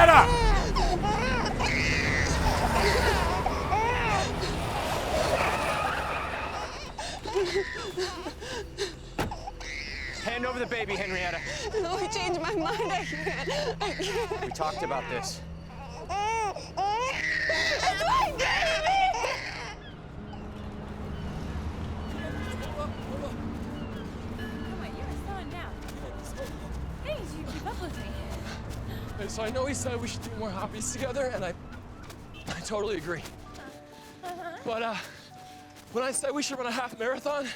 Henrietta! Hand over the baby, Henrietta. No, I changed my mind. I can't. We talked about this. It's my baby! Come on, you're slowing down. Hey, you keep up with me. So I know he said we should do more hobbies together, and I totally agree. But when I said we should run a half marathon,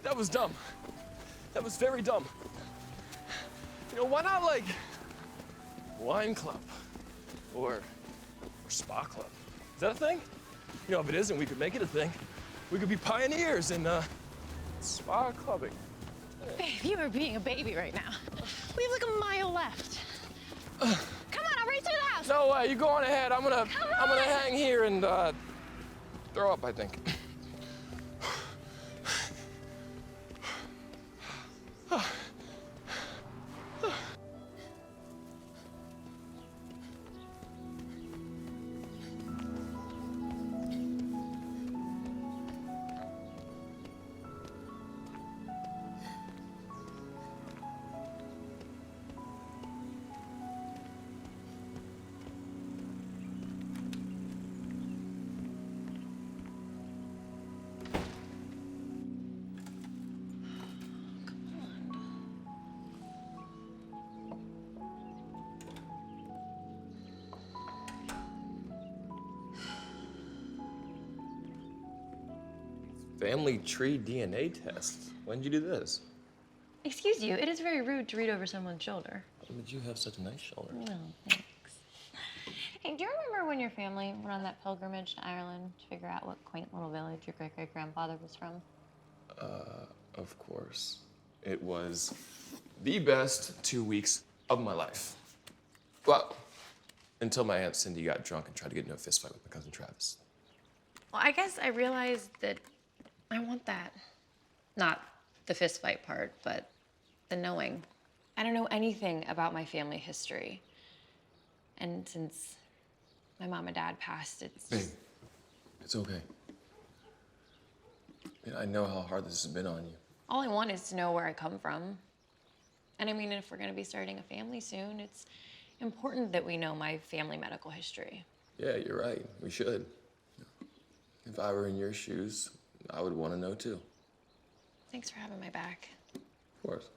that was dumb. That was very dumb. You know, why not like wine club or spa club? Is that a thing? You know, if it isn't, we could make it a thing. We could be pioneers in spa clubbing. Babe, you are being a baby right now. We have like a mile left. Come on, I'll race you to the house. No way, you go on ahead. I'm gonna hang here and throw up, I think. Family tree DNA test. When did you do this? Excuse you, it is very rude to read over someone's shoulder. But you have such a nice shoulder. No, thanks. Hey, do you remember when your family went on that pilgrimage to Ireland to figure out what quaint little village your great-great-grandfather was from? Of course. It was the best 2 weeks of my life. Well, until my Aunt Cindy got drunk and tried to get into a fist fight with my cousin Travis. Well, I guess I realized that I want that. Not the fist fight part, but the knowing. I don't know anything about my family history. And since my mom and dad passed, it's... Babe, it's okay. I know how hard this has been on you. All I want is to know where I come from. And I mean, if we're gonna be starting a family soon, it's important that we know my family medical history. Yeah, you're right. We should. If I were in your shoes, I would want to know too. Thanks for having my back. Of course.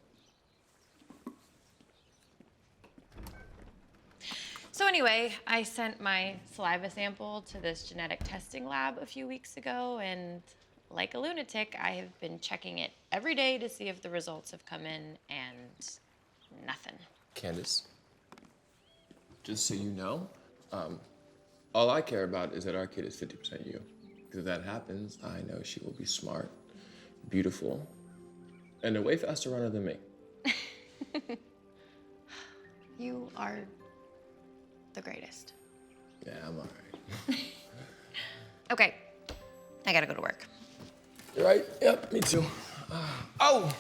So anyway, I sent my saliva sample to this genetic testing lab a few weeks ago, and like a lunatic, I have been checking it every day to see if the results have come in, and nothing. Candace, just so you know, all I care about is that our kid is 50% you. Because if that happens, I know she will be smart, beautiful, and a way faster runner than me. You are the greatest. Yeah, I'm all right. Okay, I gotta go to work. You're right. Yep, me too. Oh,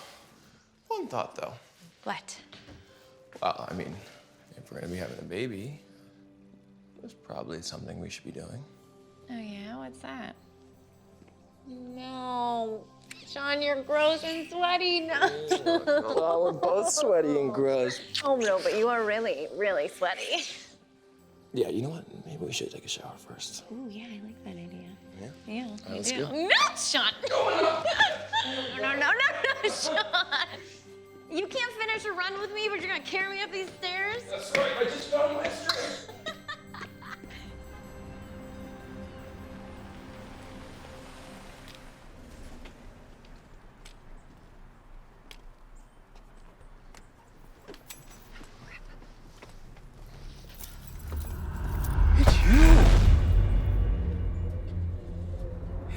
one thought though. What? Well, I mean, if we're gonna be having a baby, there's probably something we should be doing. Oh yeah, what's that? No, Sean, you're gross and sweaty. No. Well, we're both sweaty and gross. Oh no, but you are really, really sweaty. Yeah, you know what? Maybe we should take a shower first. Ooh, yeah, I like that idea. Yeah? Yeah, All right, I let's do. go. No, Sean! No, Sean! You can't finish a run with me, but you're gonna carry me up these stairs? That's right, I just found my strength.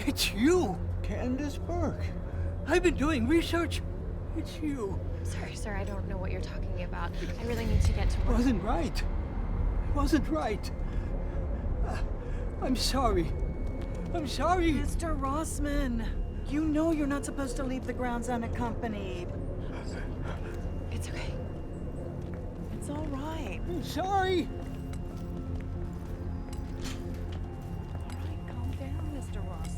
It's you, Candace Burke. I've been doing research. It's you. Sir, I don't know what you're talking about. I really need to get to work. It wasn't right. It wasn't right. I'm sorry. I'm sorry. Mr. Rossman, you know you're not supposed to leave the grounds unaccompanied. It's okay. It's all right. I'm sorry. Calm down, Mr. Ross.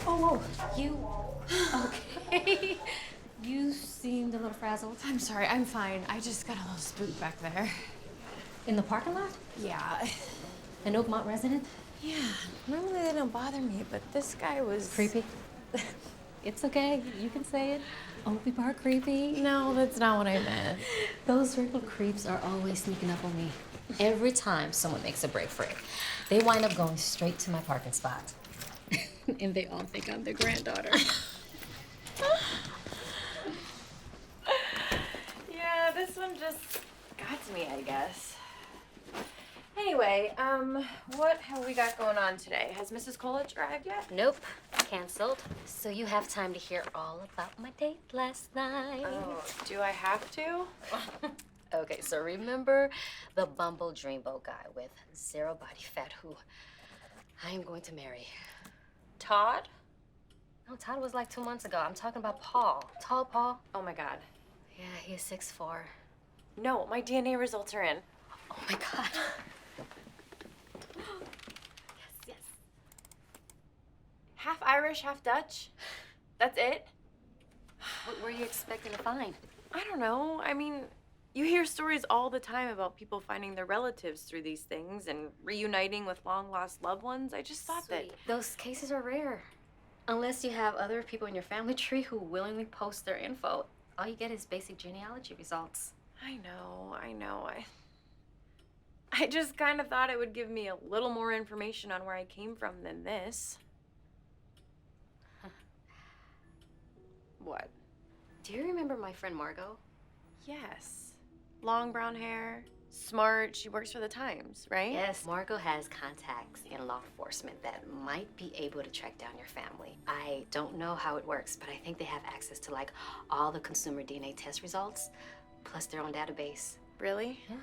Oh, you okay? You seemed a little frazzled. I'm sorry, I'm fine. I just got a little spooked back there. In the parking lot? Yeah. An Oakmont resident? Yeah. Normally they don't bother me, but this guy was... Creepy? It's okay, you can say it. Oakley Park creepy? No, that's not what I meant. Those circle creeps are always sneaking up on me. Every time someone makes a break for it, they wind up going straight to my parking spot. And they all think I'm their granddaughter. Yeah, this one just got to me, I guess. Anyway, what have we got going on today? Has Mrs. Coolidge arrived yet? Nope, canceled. So you have time to hear all about my date last night. Oh, do I have to? Okay, so remember the Bumble Dreamboat guy with zero body fat who I am going to marry? Todd? No, Todd was like 2 months ago. I'm talking about Paul. Tall Paul. Oh my God. Yeah, he is 6'4". No, my DNA results are in. Oh my God. Yes. Half Irish, half Dutch? That's it? What were you expecting to find? I don't know. I mean, you hear stories all the time about people finding their relatives through these things and reuniting with long-lost loved ones. I just thought that... Sweet. Those cases are rare. Unless you have other people in your family tree who willingly post their info. All you get is basic genealogy results. I know. I just kind of thought it would give me a little more information on where I came from than this. What? Do you remember my friend Margot? Yes. Long brown hair, smart, she works for the Times, right? Yes, Margot has contacts in law enforcement that might be able to track down your family. I don't know how it works, but I think they have access to like all the consumer DNA test results, plus their own database. Really? Yeah.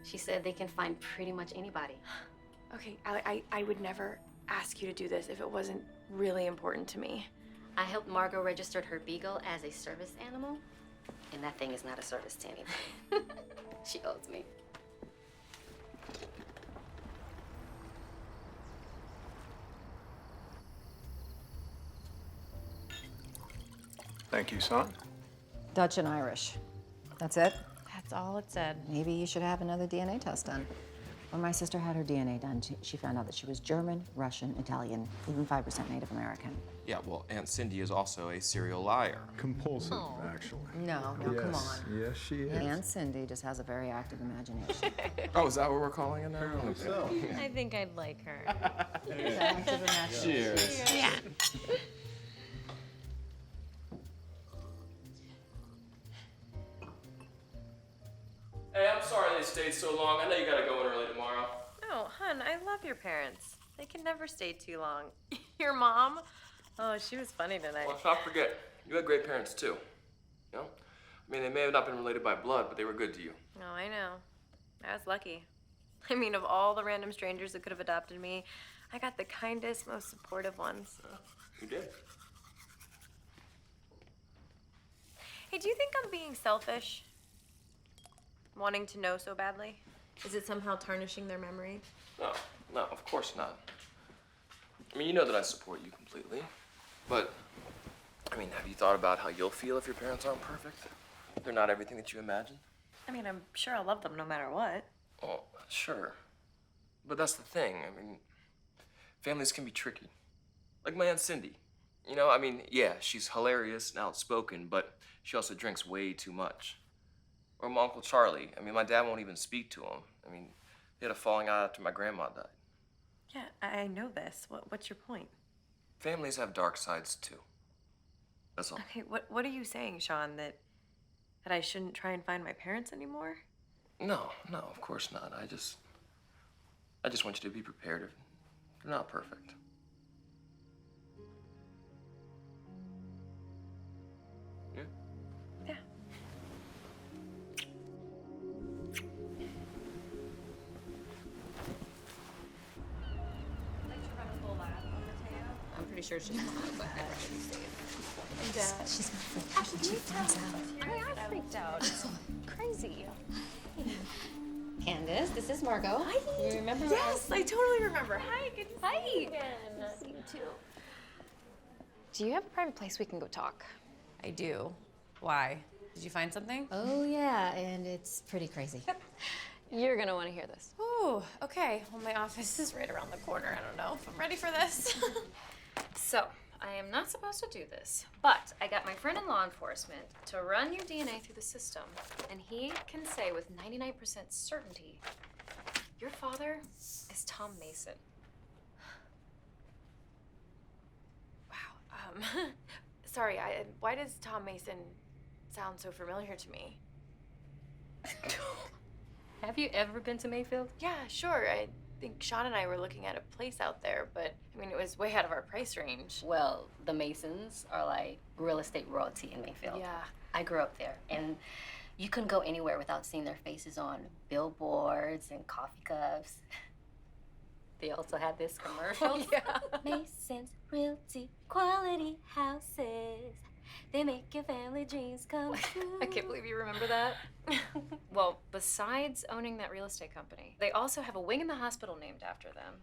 She said they can find pretty much anybody. Okay, I would never ask you to do this if it wasn't really important to me. I helped Margot register her beagle as a service animal, and that thing is not a service to anyone. She owes me. Thank you, son. Dutch and Irish. That's it? That's all it said. Maybe you should have another DNA test done. When my sister had her DNA done, she found out that she was German, Russian, Italian, even 5% Native American. Yeah, well, Aunt Cindy is also a serial liar. Compulsive, actually. No, Yes, come on. yes, she is. Aunt Cindy just has a very active imagination. Oh, is that what we're calling it now? So. I think I'd like her. Active imagination. Cheers. Yeah. Hey, I'm sorry they stayed so long. I know you gotta go in early tomorrow. Oh, hun, I love your parents. They can never stay too long. Your mom? Oh, she was funny tonight. Well, let's not forget, you had great parents too. You know? I mean, they may have not been related by blood, but they were good to you. Oh, I know. I was lucky. I mean, of all the random strangers that could have adopted me, I got the kindest, most supportive ones. You did. Hey, do you think I'm being selfish? Wanting to know so badly? Is it somehow tarnishing their memory? No, of course not. I mean, you know that I support you completely. But, I mean, have you thought about how you'll feel if your parents aren't perfect? They're not everything that you imagine? I mean, I'm sure I'll love them no matter what. Oh, sure. But that's the thing. I mean, families can be tricky. Like my Aunt Cindy. You know, I mean, yeah, she's hilarious and outspoken, but she also drinks way too much. Or my Uncle Charlie. I mean, my dad won't even speak to him. I mean, they had a falling out after my grandma died. Yeah, I know this. What's your point? Families have dark sides, too. That's all. Okay, what are you saying, Sean? That I shouldn't try and find my parents anymore? No, of course not. I just want you to be prepared. They're not perfect. Yeah? Yeah. I'm pretty sure she's mine, but I actually say it. And She's my friend. How did you find out? I freaked out. is Margot. Hi. You remember? Yes, I totally remember. Hi, good to see you again. Good to see you too. Do you have a private place we can go talk? I do. Why? Did you find something? Oh yeah, and it's pretty crazy. You're gonna want to hear this. Oh, okay. Well, my office is right around the corner. I don't know if I'm ready for this. So, I am not supposed to do this, but I got my friend in law enforcement to run your DNA through the system, and he can say with 99% certainty, your father is Tom Mason. Wow. Sorry, why does Tom Mason sound so familiar to me? Have you ever been to Mayfield? Yeah, sure. I think Sean and I were looking at a place out there, but I mean, it was way out of our price range. Well, the Masons are like real estate royalty in Mayfield. Yeah. I grew up there, and you couldn't go anywhere without seeing their faces on billboards and coffee cups. They also had this commercial. Oh, yeah. Masons Realty Quality Houses. They make your family dreams come true. I can't believe you remember that. Well, besides owning that real estate company, they also have a wing in the hospital named after them.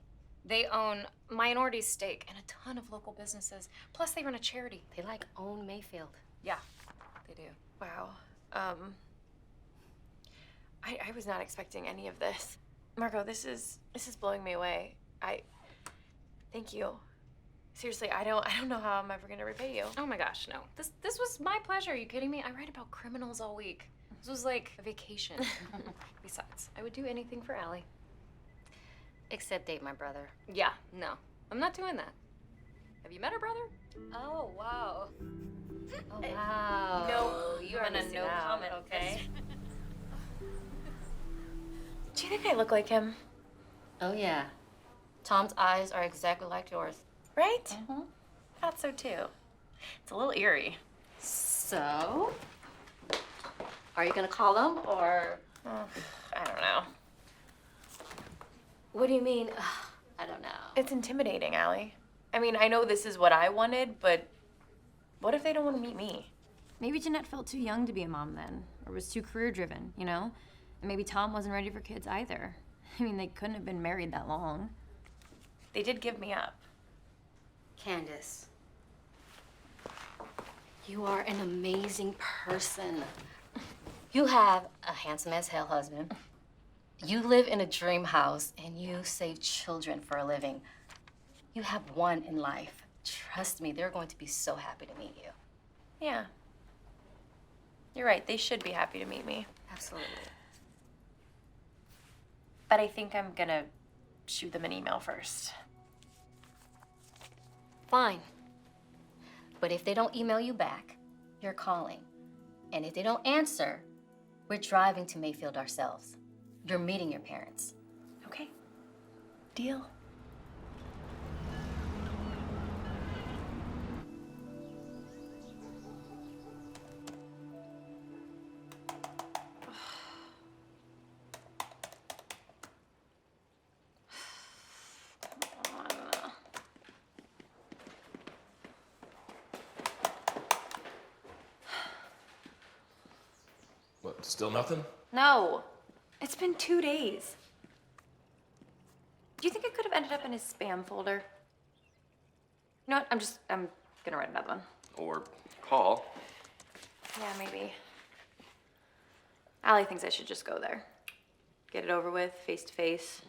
They own minority stake in a ton of local businesses. Plus, they run a charity. They like own Mayfield. Yeah, they do. Wow. I was not expecting any of this. Margot, this is blowing me away. Thank you. Seriously, I don't know how I'm ever gonna repay you. Oh my gosh, no. This was my pleasure. Are you kidding me? I write about criminals all week. This was like a vacation. Besides, I would do anything for Allie. Except date my brother. Yeah, no. I'm not doing that. Have you met her brother? Oh, wow. Oh, wow. No, You're on a no comment, okay? Do you think I look like him? Oh, yeah. Tom's eyes are exactly like yours. Right? Mm-hmm. Thought so too. It's a little eerie. So, are you gonna call him or? I don't know. What do you mean? I don't know. It's intimidating, Allie. I mean, I know this is what I wanted, but what if they don't want to meet me? Maybe Jeannette felt too young to be a mom then, or was too career-driven, you know? And maybe Tom wasn't ready for kids either. I mean, they couldn't have been married that long. They did give me up. Candace, you are an amazing person. You have a handsome as hell husband. You live in a dream house and you save children for a living. You have one in life. Trust me, they're going to be so happy to meet you. Yeah. You're right, they should be happy to meet me. Absolutely. But I think I'm gonna shoot them an email first. Fine. But if they don't email you back, you're calling. And if they don't answer, we're driving to Mayfield ourselves. You're meeting your parents. Okay. Deal. What, still nothing? No. It's been 2 days. Do you think it could have ended up in his spam folder? You know what? I'm gonna write another one. Or call. Yeah, maybe. Allie thinks I should just go there. Get it over with, face to face.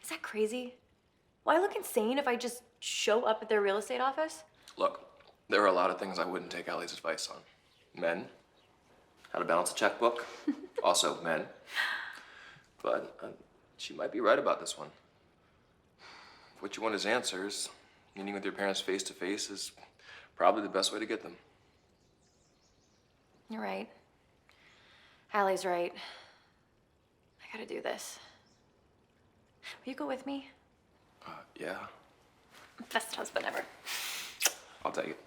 Is that crazy? Will I look insane if I just show up at their real estate office? Look, there are a lot of things I wouldn't take Allie's advice on. Men, how to balance a checkbook, also men. But she might be right about this one. What you want is answers. Meeting with your parents face to face is probably the best way to get them. You're right. Allie's right. I gotta do this. Will you go with me? Yeah, Best husband ever. I'll take it.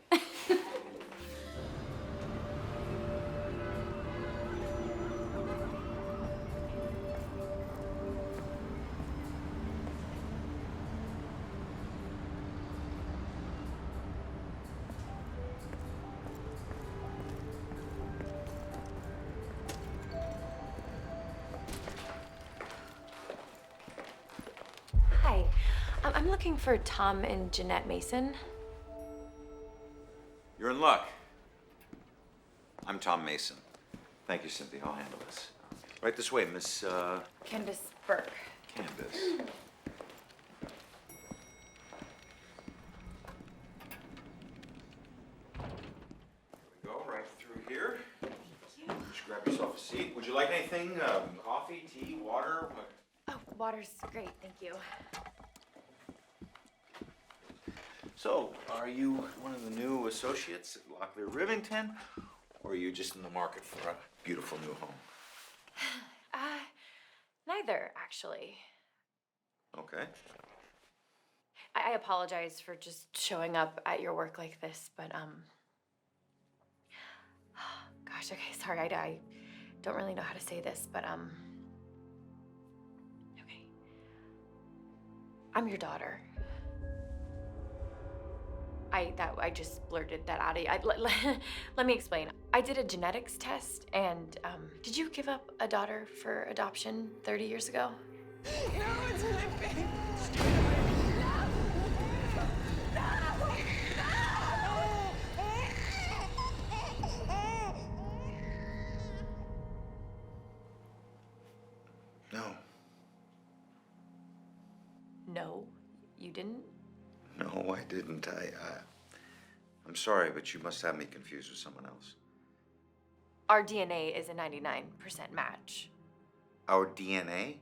I'm looking for Tom and Jeannette Mason. You're in luck. I'm Tom Mason. Thank you, Cynthia. I'll handle this. Right this way, Miss, Candace Burke. Candace. We go right through here. Thank you. Just grab yourself a seat. Would you like anything? Coffee, tea, water? Oh, water's great, thank you. So, are you one of the new associates at Locklear Rivington, or are you just in the market for a beautiful new home? Neither, actually. Okay. I apologize for just showing up at your work like this, but, gosh, okay, sorry, I don't really know how to say this, but, okay. I'm your daughter. I just blurted that out of you. Let me explain. I did a genetics test, and did you give up a daughter for adoption 30 years ago? No, it's my baby. No. No, you didn't? No, I didn't. I'm sorry, but you must have me confused with someone else. Our DNA is a 99% match. Our DNA?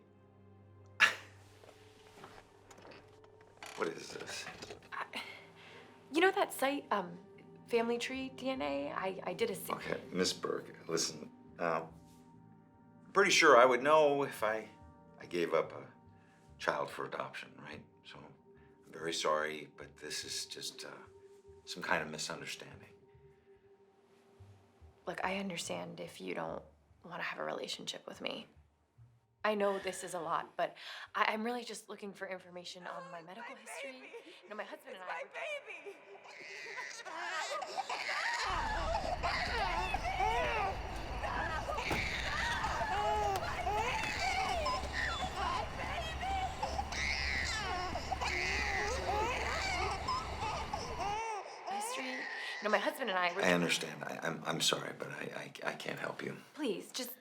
What is this? You know that site, Family Tree DNA? I did a... Okay, Miss Burke, listen. I'm pretty sure I would know if I gave up a child for adoption, right? So I'm very sorry, but this is just some kind of misunderstanding. Look, I understand if you don't want to have a relationship with me. I know this is a lot, but I'm really just looking for information on my medical history. You know, my husband and I... You know, my husband and I were... I understand. I'm sorry, but I can't help you. Please, just...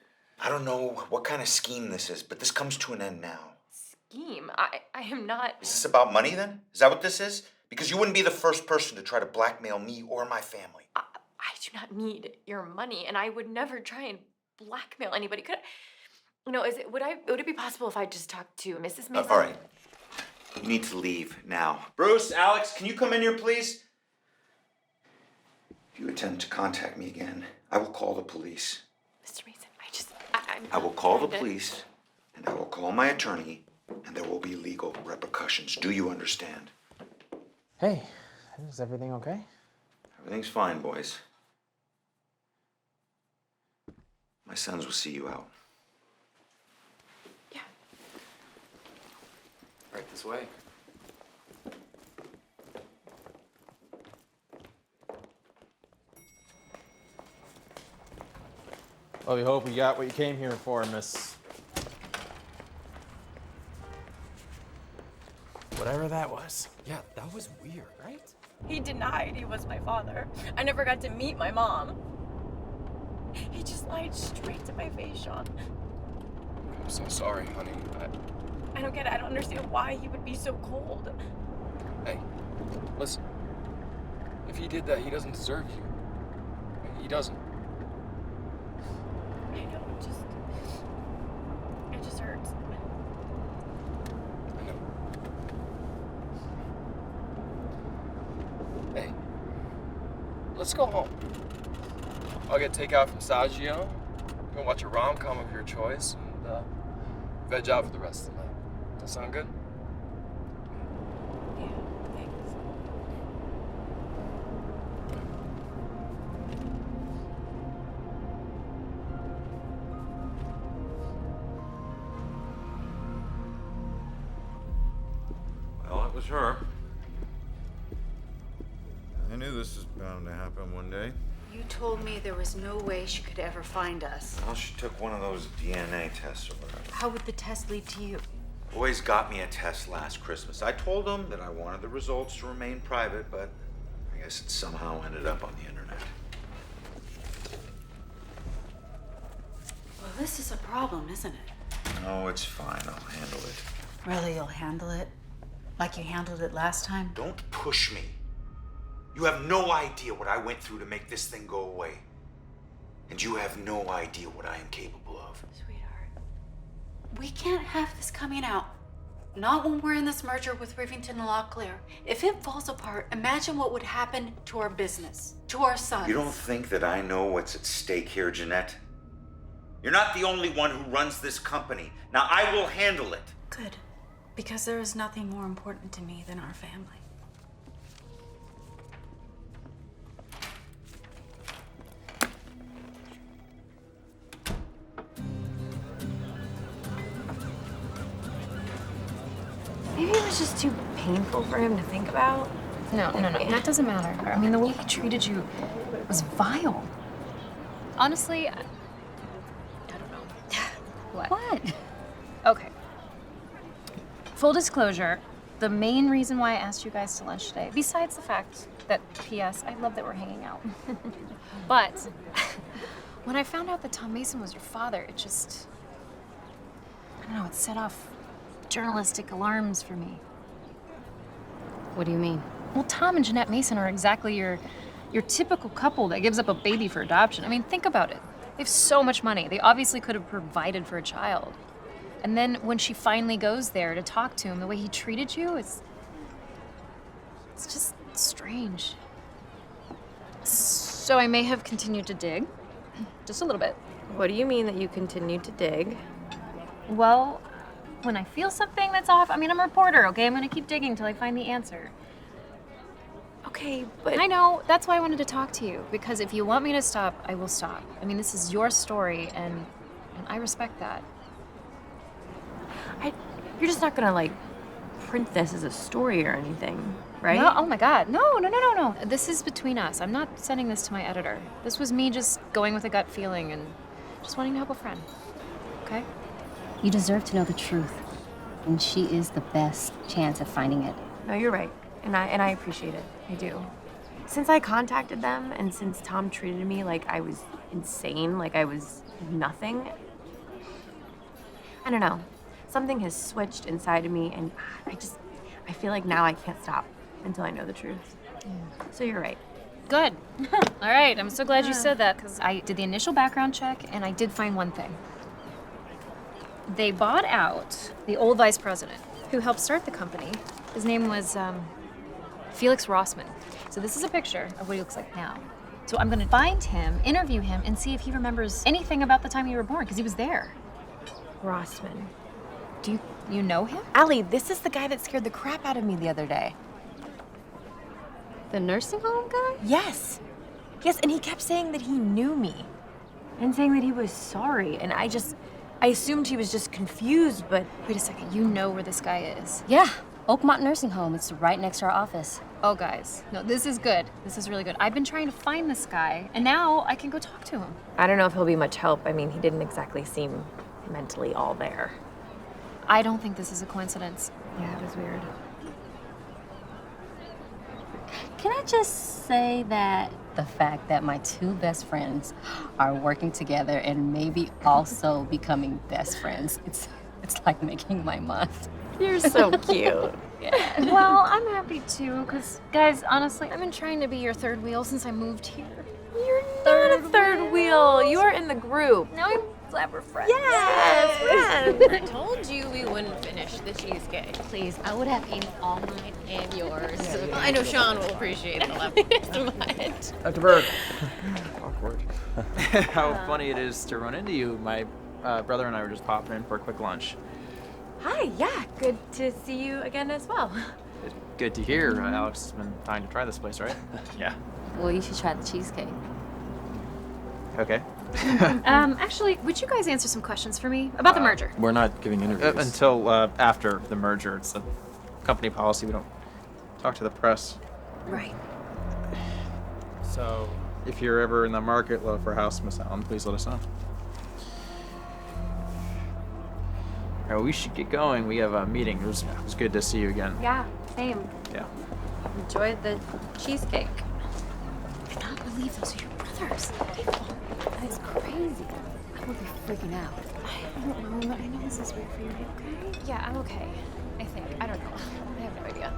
I don't know what kind of scheme this is, but this comes to an end now. Scheme? I am not... Is this about money, then? Is that what this is? Because you wouldn't be the first person to try to blackmail me or my family. I do not need your money, and I would never try and blackmail anybody. Could I... You know, would it be possible if I just talked to Mrs. Mason? All right. You need to leave now. Bruce, Alex, can you come in here, please? If you attempt to contact me again, I will call the police. Mr. Mason, I will call the police, and I will call my attorney, and there will be legal repercussions. Do you understand? Hey, is everything okay? Everything's fine, boys. My sons will see you out. Yeah. Right this way. Well, we hope you got what you came here for, miss. Whatever that was. Yeah, that was weird, right? He denied he was my father. I never got to meet my mom. He just lied straight to my face, Sean. I'm so sorry, honey. I don't get it. I don't understand why he would be so cold. Hey, listen. If he did that, he doesn't deserve you. He doesn't. I know, it just hurts. I know. Hey, let's go home. I'll get takeout from Saggio. Go watch a rom-com of your choice and veg out for the rest of the night. That sound good? Yeah, thanks. Well, it was her. I knew this was bound to happen one day. You told me there was no way she could ever find us. Well, she took one of those DNA tests or whatever. How would the test lead to you? Boys got me a test last Christmas. I told them that I wanted the results to remain private, but I guess it somehow ended up on the internet. Well, this is a problem, isn't it? No, it's fine. I'll handle it. Really, you'll handle it? Like you handled it last time? Don't push me. You have no idea what I went through to make this thing go away. And you have no idea what I am capable of. We can't have this coming out. Not when we're in this merger with Rivington and Locklear. If it falls apart, imagine what would happen to our business, to our sons. You don't think that I know what's at stake here, Jeannette? You're not the only one who runs this company. Now, I will handle it. Good. Because there is nothing more important to me than our family. Maybe it was just too painful for him to think about. No, that doesn't matter. I mean, the way he treated you was vile. Honestly, I don't know. What? Okay. Full disclosure, the main reason why I asked you guys to lunch today, besides the fact that, P.S., I love that we're hanging out. But when I found out that Tom Mason was your father, it just, I don't know, it set off journalistic alarms for me. What do you mean? Well, Tom and Jeannette Mason are exactly your typical couple that gives up a baby for adoption. I mean, think about it. They have so much money. They obviously could have provided for a child. And then when she finally goes there to talk to him, the way he treated you, it's just strange. So I may have continued to dig, just a little bit. What do you mean that you continued to dig? Well, when I feel something that's off, I mean, I'm a reporter, okay? I'm gonna keep digging till I find the answer. Okay, but... I know, that's why I wanted to talk to you, because if you want me to stop, I will stop. I mean, this is your story, and I respect that. You're just not gonna, like, print this as a story or anything, right? No, oh my God, no. This is between us. I'm not sending this to my editor. This was me just going with a gut feeling and just wanting to help a friend, okay? You deserve to know the truth, and she is the best chance at finding it. No, you're right, and I appreciate it. I do. Since I contacted them, and since Tom treated me like I was insane, like I was nothing, I don't know. Something has switched inside of me, and I feel like now I can't stop until I know the truth. Yeah. So you're right. Good. All right, I'm so glad you said that, because I did the initial background check, and I did find one thing. They bought out the old vice president who helped start the company. His name was Felix Rossman. So this is a picture of what he looks like now. So I'm gonna find him, interview him, and see if he remembers anything about the time you were born, because he was there. Rossman. Do you know him? Allie, this is the guy that scared the crap out of me the other day. The nursing home guy? Yes, and he kept saying that he knew me and saying that he was sorry, and I assumed he was just confused, but... Wait a second, you know where this guy is? Yeah, Oakmont Nursing Home. It's right next to our office. Oh, guys, no, this is good. This is really good. I've been trying to find this guy, and now I can go talk to him. I don't know if he'll be much help. I mean, he didn't exactly seem mentally all there. I don't think this is a coincidence. Yeah, it was weird. Can I just say that the fact that my two best friends are working together and maybe also becoming best friends, it's like making my month. You're so cute. Yeah. Well, I'm happy too, because, guys, honestly, I've been trying to be your third wheel since I moved here. You're not a third wheel. You are in the group. Now I'm glad we're friends. Yes! I told you we wouldn't finish the cheesecake. Please, I would have eaten all mine and yours. Well, I know Sean will appreciate the left so much. Dr. Berg. Awkward. How funny it is to run into you. My brother and I were just popping in for a quick lunch. Hi, yeah, good to see you again as well. Good to hear. Alex has been dying to try this place, right? Yeah. Well, you should try the cheesecake. Okay. Actually, would you guys answer some questions for me about the merger? We're not giving interviews. Until after the merger. It's a company policy. We don't talk to the press. Right. So, if you're ever in the market for a house, Miss Allen, please let us know. All right, we should get going. We have a meeting. It was good to see you again. Yeah, same. Yeah. Enjoyed the cheesecake. I cannot believe those are your brothers. That is crazy. I will be freaking out. I don't know. I know this is weird for you. Are you okay? Yeah, I'm okay. I think. I don't know. I have no idea.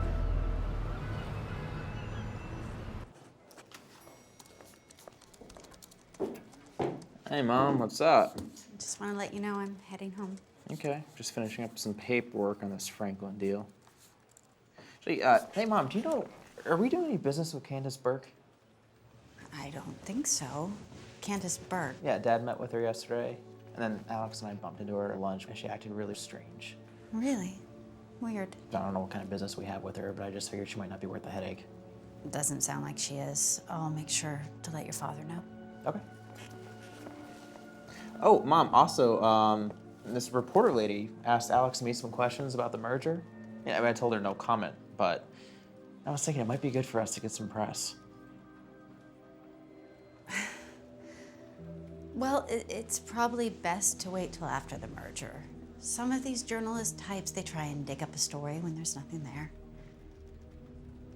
Hey, Mom, what's up? Just want to let you know I'm heading home. Okay, just finishing up some paperwork on this Franklin deal. Hey, hey, Mom, do you know, are we doing any business with Candace Burke? I don't think so. Candace Burke. Yeah, Dad met with her yesterday, and then Alex and I bumped into her at lunch, and she acted really strange. Really? Weird. I don't know what kind of business we have with her, but I just figured she might not be worth the headache. Doesn't sound like she is. I'll make sure to let your father know. Okay. Oh, Mom, also, this reporter lady asked Alex and me some questions about the merger. Yeah, I mean, I told her no comment, but I was thinking it might be good for us to get some press. Well, it's probably best to wait till after the merger. Some of these journalist types, they try and dig up a story when there's nothing there.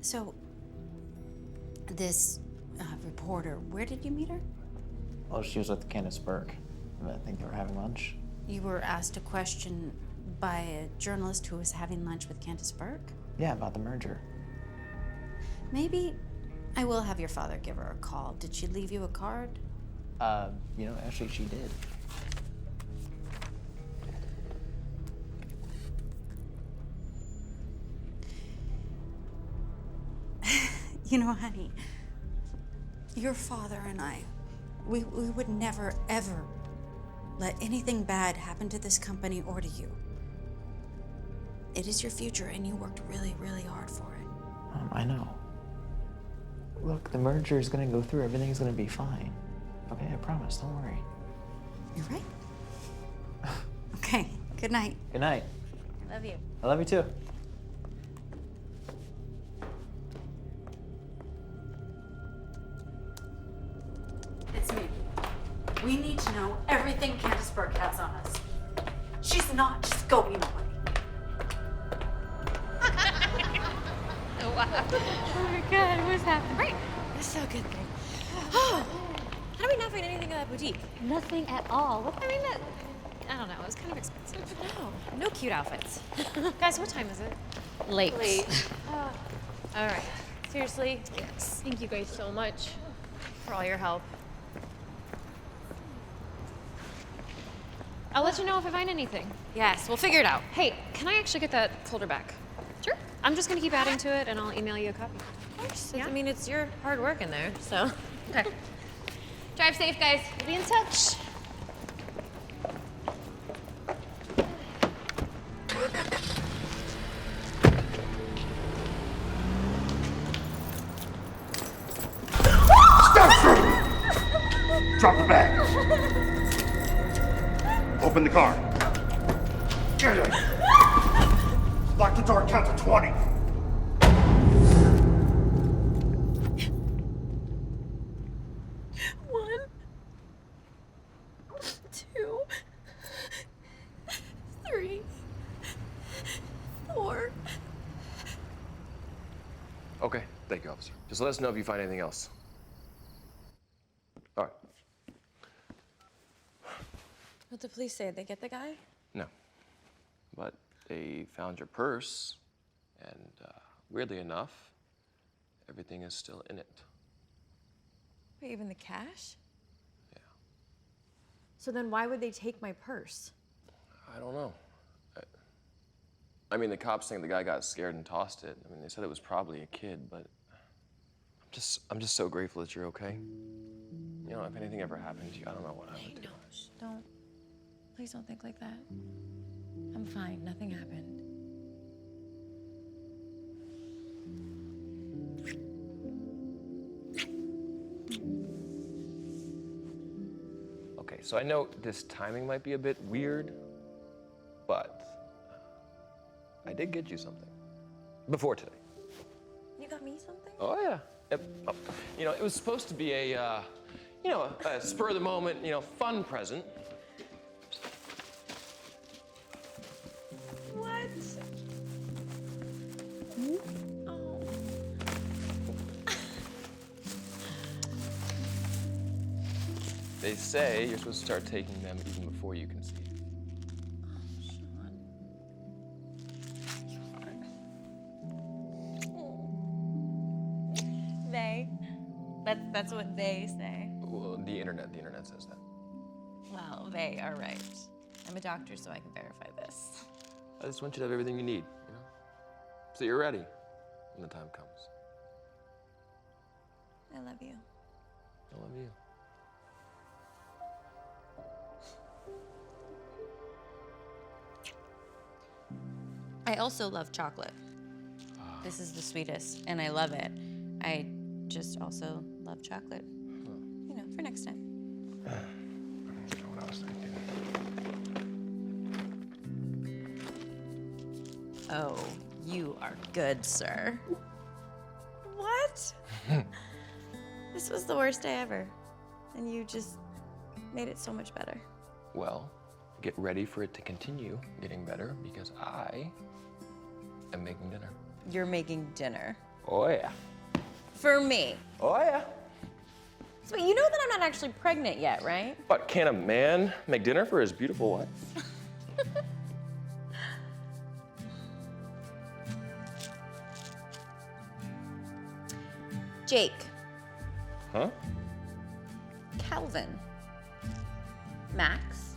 So, this reporter, where did you meet her? Well, she was with Candace Burke. I think they were having lunch. You were asked a question by a journalist who was having lunch with Candace Burke? Yeah, about the merger. Maybe I will have your father give her a call. Did she leave you a card? You know, actually she did. You know, honey, your father and I, we would never, ever let anything bad happen to this company or to you. It is your future, and you worked really, really hard for it. I know. Look, the merger is gonna go through. Everything's gonna be fine. Okay, I promise. Don't worry. You're right. Okay, good night. Good night. Love you. I love you too. It's me. We need to know everything Candace Burke has on us. She's not just going away. Oh, wow. Oh my God, what's happening? Right. That's so good, babe. Oh, how do we not find anything in that boutique? Nothing at all. What, I mean, I don't know. It was kind of expensive. No cute outfits. Guys, what time is it? Late. All right. Seriously? Yes. Thank you guys so much for all your help. I'll let you know if I find anything. Yes, we'll figure it out. Hey, can I actually get that folder back? Sure. I'm just gonna keep adding to it, and I'll email you a copy. Of course. Yeah? I mean, it's your hard work in there, so. Okay. Drive safe, guys. We'll be in touch. Stop shooting! Drop the bag. Open the car. Get in. Lock the door, count to 20. Okay, thank you, officer. Just let us know if you find anything else. All right. What'd the police say? They get the guy? No. But they found your purse, and weirdly enough, everything is still in it. Wait, even the cash? Yeah. So then why would they take my purse? I don't know. I mean, the cops think the guy got scared and tossed it. I mean, they said it was probably a kid, but I'm just so grateful that you're okay. You know, if anything ever happened to you, I don't know what I would do. No, don't. Please don't think like that. I'm fine. Nothing happened. Okay, so I know this timing might be a bit weird, but I did get you something. Before today. You got me something? Oh, yeah. Yep. Oh. You know, it was supposed to be a, you know, a spur of the moment, you know, fun present. They say you're supposed to start taking them even before you conceive. They. That's what they say. Well, the internet says that. Well, they are right. I'm a doctor, so I can verify this. I just want you to have everything you need, you know? So you're ready when the time comes. I love you. I love you. I also love chocolate. This is the sweetest, and I love it. I just also love chocolate. You know, for next time. I don't know what I was thinking. Oh, you are good, sir. What? This was the worst day ever, and you just made it so much better. Well, get ready for it to continue getting better because I am making dinner. You're making dinner. Oh, yeah. For me. Oh, yeah. So you know that I'm not actually pregnant yet, right? But can a man make dinner for his beautiful wife? Jake. Huh? Calvin. Max.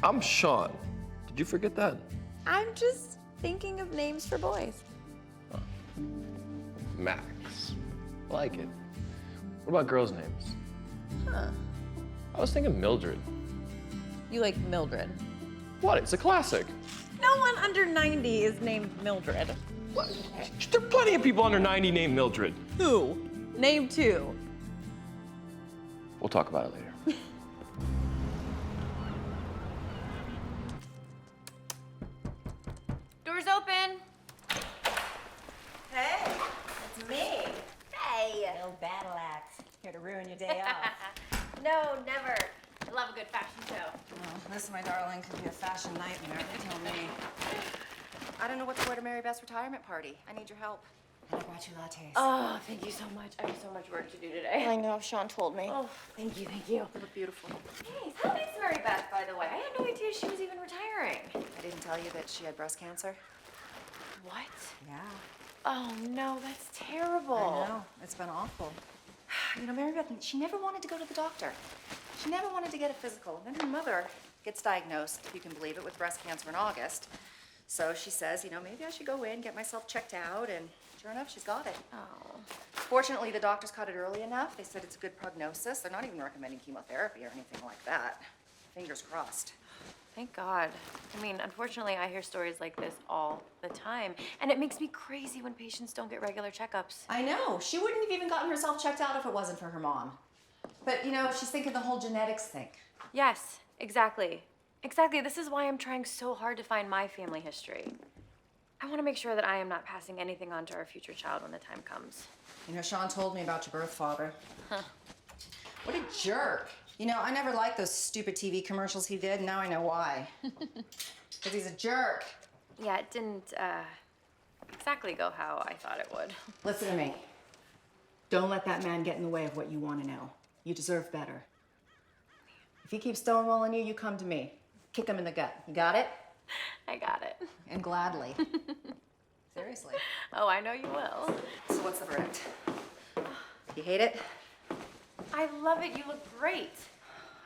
I'm Sean. Did you forget that? I'm just thinking of names for boys. Max. I like it. What about girls' names? Huh. I was thinking Mildred. You like Mildred? What? It's a classic. No one under 90 is named Mildred. What? There are plenty of people under 90 named Mildred. Who? Name 2. We'll talk about it later. Doors open. Hey, it's me. Hey! The old battle axe. Here to ruin your day off. No, never. I love a good fashion show. Oh, this, my darling, could be a fashion nightmare. Tell me. I don't know what to wear to Mary Beth's retirement party. I need your help. And I brought you lattes. Oh, thank you so much. I have so much work to do today. I know. Sean told me. Oh, thank you, thank you. You look beautiful. Thanks. How is Mary Beth, by the way? I had no idea she was even retiring. I didn't tell you that she had breast cancer. What? Yeah. Oh, no, that's terrible. I know. It's been awful. You know, Mary Beth, she never wanted to go to the doctor. She never wanted to get a physical. Then her mother gets diagnosed, if you can believe it, with breast cancer in August. So she says, you know, maybe I should go in, get myself checked out, and sure enough, she's got it. Oh. Fortunately, the doctors caught it early enough. They said it's a good prognosis. They're not even recommending chemotherapy or anything like that. Fingers crossed. Thank God. I mean, unfortunately, I hear stories like this all the time, and it makes me crazy when patients don't get regular checkups. I know. She wouldn't have even gotten herself checked out if it wasn't for her mom. But, you know, she's thinking the whole genetics thing. Yes, exactly. Exactly. This is why I'm trying so hard to find my family history. I want to make sure that I am not passing anything on to our future child when the time comes. You know, Sean told me about your birth father. Huh. What a jerk. You know, I never liked those stupid TV commercials he did, and now I know why. Because he's a jerk. Yeah, it didn't exactly go how I thought it would. Listen to me. Don't let that man get in the way of what you want to know. You deserve better. If he keeps stonewalling you, you come to me. Kick him in the gut. You got it? I got it. And gladly. Seriously. Oh, I know you will. So what's the verdict? You hate it? I love it. You look great.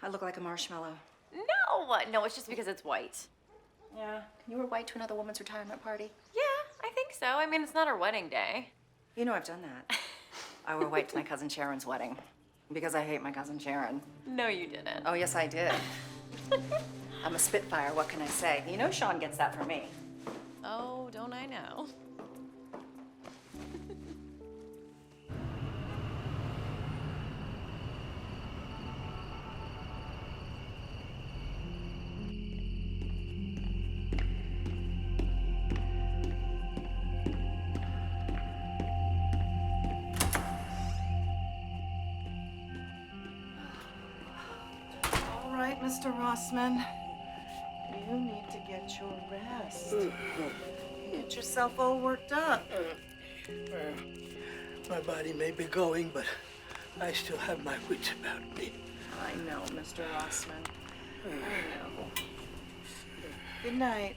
I look like a marshmallow. No, it's just because it's white. Yeah. You were white to another woman's retirement party? Yeah, I think so. I mean, it's not our wedding day. You know I've done that. I wore white to my cousin Sharon's wedding. Because I hate my cousin Sharon. No, you didn't. Oh, yes, I did. I'm a Spitfire, what can I say? You know Sean gets that from me. Oh, don't I know? All right, Mr. Rossman. You need to get your rest. Get yourself all worked up. My body may be going, but I still have my wits about me. I know, Mr. Rossman. I know. Good night.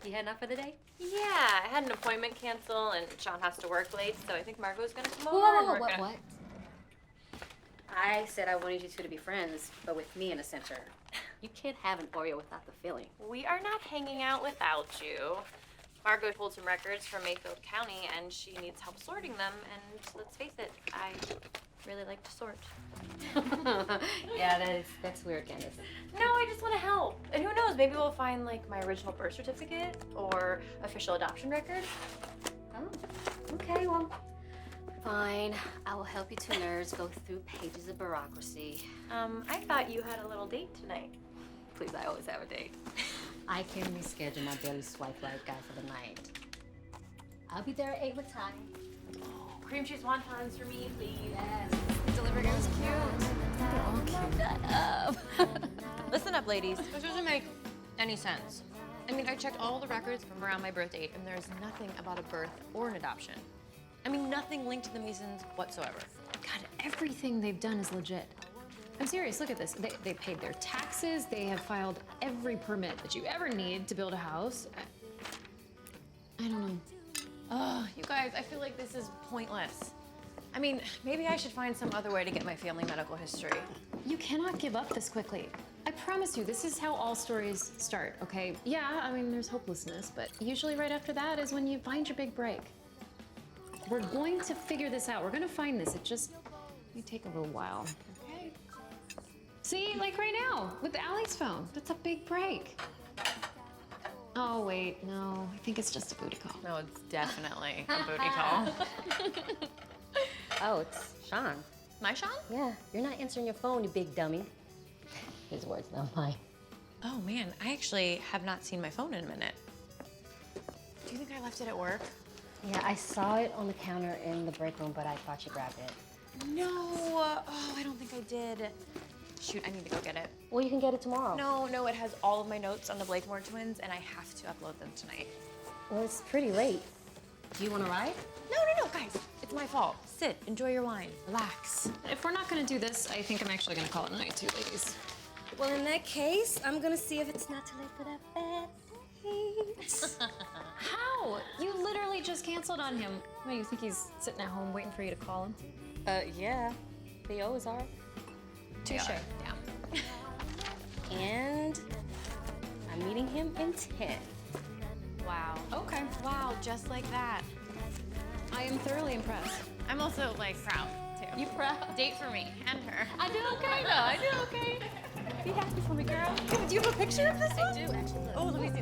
You heading out for the day? Yeah, I had an appointment cancel and Sean has to work late, so I think Margot's gonna come over. Whoa, and we're what? gonna... What? I said I wanted you two to be friends, but with me in the center. You can't have an Oreo without the filling. We are not hanging out without you. Margot pulled some records from Mayfield County and she needs help sorting them, and let's face it, I really like to sort. Yeah, that's weird, Candace. No, I just want to help. And who knows, maybe we'll find like my original birth certificate or official adoption record. Oh, okay, well, fine. I will help you two nerds go through pages of bureaucracy. I thought you had a little date tonight. Please, I always have a date. I can reschedule my daily swipe right guy for the night. I'll be there at 8 with time. Cream cheese wontons for me, please. Yes. The delivery guy was cute. Shut up. Listen up, ladies. This doesn't make any sense. I mean, I checked all the records from around my birth date, and there's nothing about a birth or an adoption. I mean, nothing linked to the Masons whatsoever. God, everything they've done is legit. I'm serious, look at this. They paid their taxes, they have filed every permit that you ever need to build a house. I don't know. Oh, you guys, I feel like this is pointless. I mean, maybe I should find some other way to get my family medical history. You cannot give up this quickly. I promise you, this is how all stories start, okay? Yeah, I mean, there's hopelessness, but usually right after that is when you find your big break. We're going to figure this out. We're gonna find this. It just may take a little while. Okay. See, like right now, with Allie's phone. That's a big break. Oh, wait, no. I think it's just a booty call. No, it's definitely a booty call. Oh, it's Sean. My Sean? Yeah, you're not answering your phone, you big dummy. His words, not mine. Oh, man, I actually have not seen my phone in a minute. Do you think I left it at work? Yeah, I saw it on the counter in the break room, but I thought you grabbed it. No. Oh, I don't think I did. Shoot, I need to go get it. Well, you can get it tomorrow. No, it has all of my notes on the Blakemore twins, and I have to upload them tonight. Well, it's pretty late. Do you want to ride? No, guys. It's my fault. Sit, enjoy your wine, relax. If we're not gonna do this, I think I'm actually gonna call it a night too, ladies. Well, in that case, I'm gonna see if it's not too late for that bad date. How? You literally just canceled on him. What, you think he's sitting at home waiting for you to call him? Yeah. They always are. Touche. Yeah. And I'm meeting him in 10. Wow. Okay. Wow, just like that. I am thoroughly impressed. I'm also, like, proud, too. You proud? Date for me and her. I did okay, though. I did okay. Be happy for me, girl. Do you have a picture of this one? I do, actually. Look. Oh, let me see.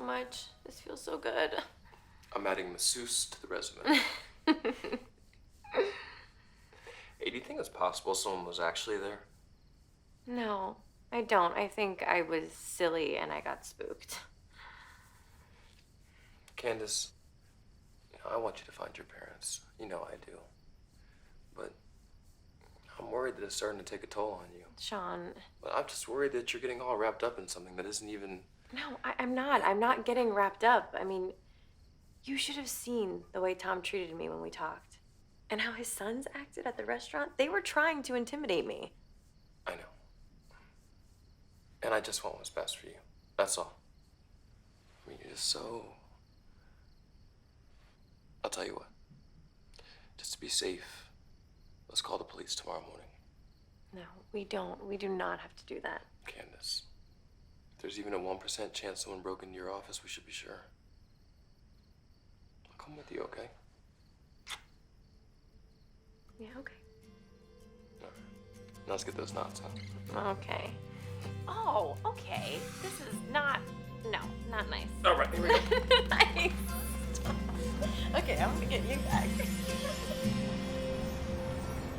much. This feels so good. I'm adding masseuse to the resume. Hey, do you think it's possible someone was actually there? No, I don't. I think I was silly and I got spooked. Candace, I want you to find your parents. You know I do. But I'm worried that it's starting to take a toll on you. Sean. But I'm just worried that you're getting all wrapped up in something that isn't even... No, I'm not. I'm not getting wrapped up. I mean, you should have seen the way Tom treated me when we talked. And how his sons acted at the restaurant. They were trying to intimidate me. I know. And I just want what's best for you. That's all. I mean, you're just so... I'll tell you what. Just to be safe, let's call the police tomorrow morning. No, we don't. We do not have to do that. Candace, if there's even a 1% chance someone broke into your office, we should be sure. I'll come with you, okay? Yeah, okay. All right. Now let's get those knots out. Okay. Oh, okay. This is not... No, not nice. All right, here we go. Nice. Okay, I'm gonna get you back.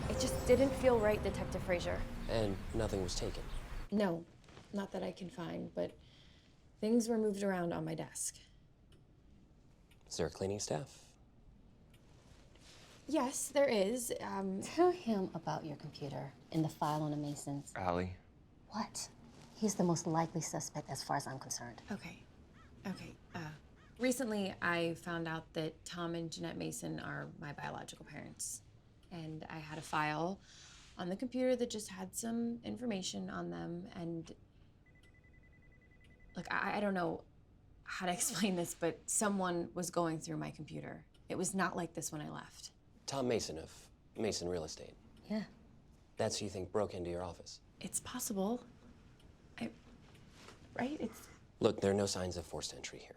It just didn't feel right, Detective Frazier. And nothing was taken. No, not that I can find, but things were moved around on my desk. Is there a cleaning staff? Yes, there is. Tell him about your computer and the file on the Masons. Allie. What? He's the most likely suspect as far as I'm concerned. Okay. Recently, I found out that Tom and Jeannette Mason are my biological parents. And I had a file on the computer that just had some information on them. And look, I don't know how to explain this, but someone was going through my computer. It was not like this when I left. Tom Mason of Mason Real Estate. Yeah. That's who you think broke into your office? It's possible. Right? It's... Look, there are no signs of forced entry here.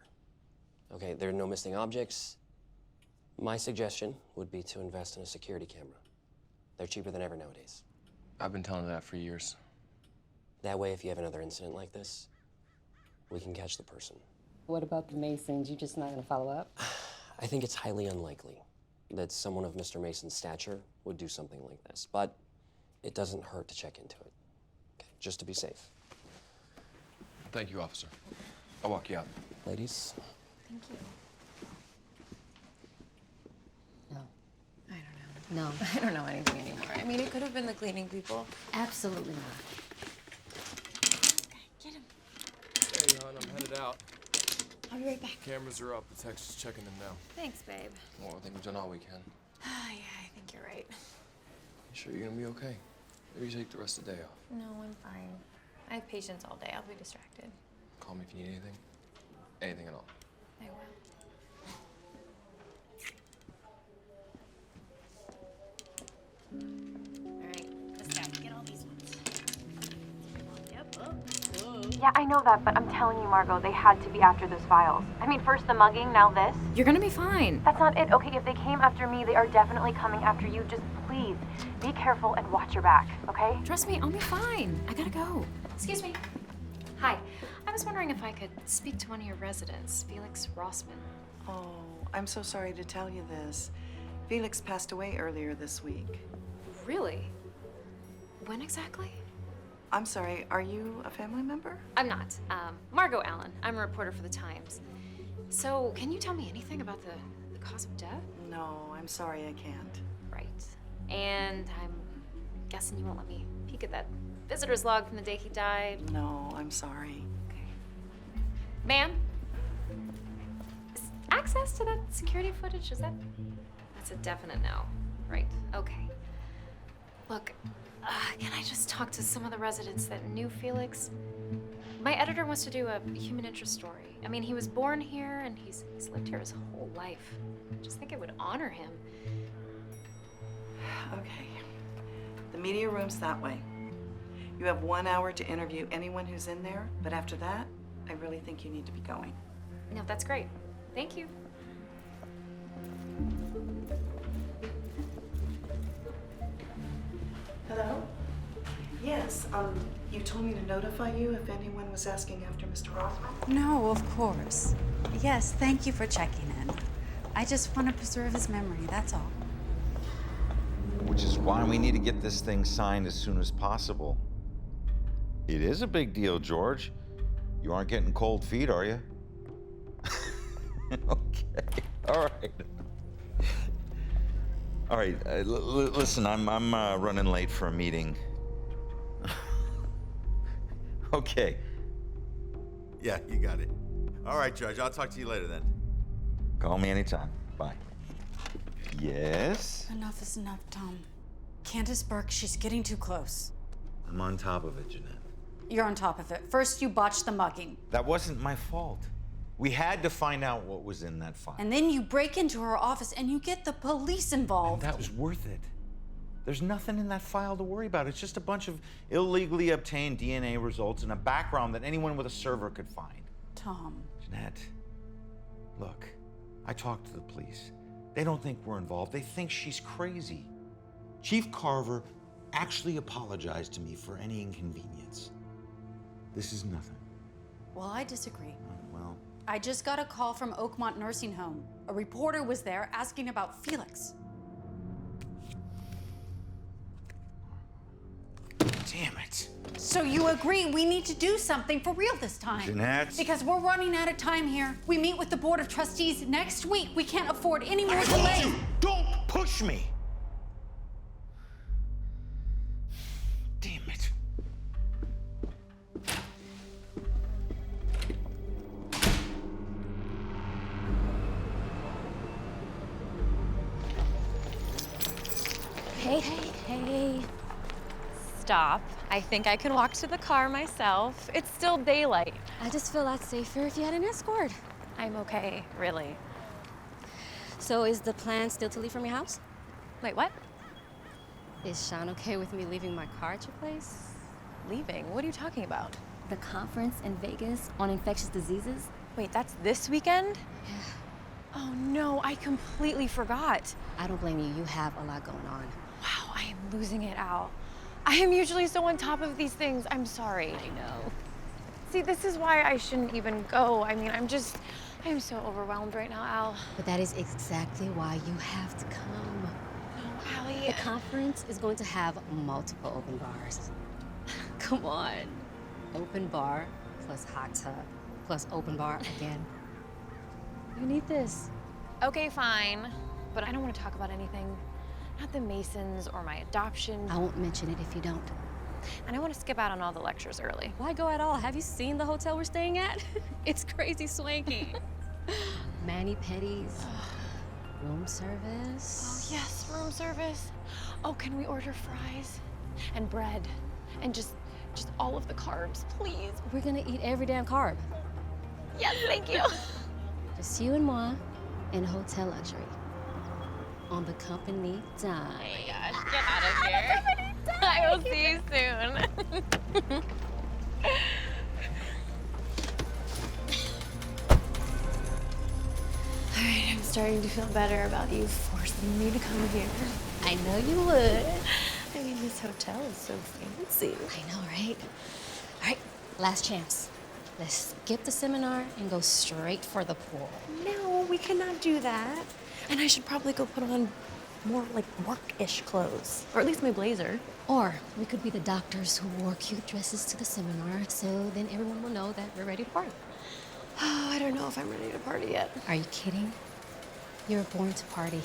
Okay, there are no missing objects. My suggestion would be to invest in a security camera. They're cheaper than ever nowadays. I've been telling her that for years. That way, if you have another incident like this, we can catch the person. What about the Masons? You just not gonna follow up? I think it's highly unlikely that someone of Mr. Mason's stature would do something like this, but it doesn't hurt to check into it, okay, just to be safe. Thank you, officer. I'll walk you out. Ladies? Thank you. No. I don't know. No. I don't know anything anymore. I mean, it could have been the cleaning people. Absolutely not. Get him. Hey, hon, I'm headed out. I'll be right back. Cameras are up. The tech's just checking them now. Thanks, babe. Well, I think we've done all we can. Yeah, I think you're right. You sure you're gonna be okay? Maybe you take the rest of the day off. No, I'm fine. I have patience all day. I'll be distracted. Call me if you need anything. Anything at all. I will. All right, let's go. Get all these ones. Yep. Yeah, I know that, but I'm telling you, Margot, they had to be after those files. I mean, first the mugging, now this. You're gonna be fine. That's not it. Okay, if they came after me, they are definitely coming after you. Just please, be careful and watch your back, okay? Trust me, I'll be fine. I gotta go. Excuse me. Hi. I was wondering if I could speak to one of your residents, Felix Rossman. Oh, I'm so sorry to tell you this. Felix passed away earlier this week. Really? When exactly? I'm sorry, are you a family member? I'm not. Margot Allen. I'm a reporter for the Times. So, can you tell me anything about the cause of death? No, I'm sorry, I can't. Right. And I'm guessing you won't let me peek at that visitor's log from the day he died? No, I'm sorry. Ma'am? Is access to that security footage, that's a definite no. Right, okay. Look, can I just talk to some of the residents that knew Felix? My editor wants to do a human interest story. I mean, he was born here and he's lived here his whole life. I just think it would honor him. Okay. The media room's that way. You have 1 hour to interview anyone who's in there, but after that, I really think you need to be going. No, that's great. Thank you. Hello? Yes, You told me to notify you if anyone was asking after Mr. Rothman? No, of course. Yes, thank you for checking in. I just want to preserve his memory, that's all. Which is why we need to get this thing signed as soon as possible. It is a big deal, George. You aren't getting cold feet, are you? Okay, all right. All right, listen, I'm running late for a meeting. Okay. Yeah, you got it. All right, Judge, I'll talk to you later then. Call me anytime. Bye. Yes? Enough is enough, Tom. Candace Burke, she's getting too close. I'm on top of it, Jeanette. You're on top of it. First, you botched the mugging. That wasn't my fault. We had to find out what was in that file. And then you break into her office and you get the police involved. And that was worth it. There's nothing in that file to worry about. It's just a bunch of illegally obtained DNA results and a background that anyone with a server could find. Tom. Jeanette, look, I talked to the police. They don't think we're involved. They think she's crazy. Chief Carver actually apologized to me for any inconvenience. This is nothing. Well, I disagree. Well, I just got a call from Oakmont Nursing Home. A reporter was there asking about Felix. Damn it. So you agree we need to do something for real this time? Jeanette. Because we're running out of time here. We meet with the Board of Trustees next week. We can't afford any more delays. Don't push me. Damn it. Hey. Stop. I think I can walk to the car myself. It's still daylight. I just feel a lot safer if you had an escort. I'm okay, really. So is the plan still to leave from your house? Wait, what? Is Sean okay with me leaving my car at your place? Leaving? What are you talking about? The conference in Vegas on infectious diseases? Wait, that's this weekend? Yeah. Oh no, I completely forgot. I don't blame you. You have a lot going on. Wow, I am losing it, Al. I am usually so on top of these things. I'm sorry. I know. See, this is why I shouldn't even go. I mean, I'm so overwhelmed right now, Al. But that is exactly why you have to come. No, Allie. The conference is going to have multiple open bars. Come on. Open bar plus hot tub plus open bar again. You need this. Okay, fine. But I don't want to talk about anything. Not the Masons or my adoption. I won't mention it if you don't. And I want to skip out on all the lectures early. Why go at all? Have you seen the hotel we're staying at? It's crazy swanky. Mani-pedis, room service. Oh, yes, room service. Oh, can we order fries and bread and just all of the carbs, please? We're gonna eat every damn carb. Yes, thank you. Just you and moi in hotel luxury. On the company dime. Oh my gosh, get out of here. I will see you soon. All right, I'm starting to feel better about you forcing me to come here. I know you would. I mean, this hotel is so fancy. I know, right? All right, last chance. Let's skip the seminar and go straight for the pool. No, we cannot do that. And I should probably go put on more like work-ish clothes, or at least my blazer. Or we could be the doctors who wore cute dresses to the seminar, so then everyone will know that we're ready to party. Oh, I don't know if I'm ready to party yet. Are you kidding? You were born to party.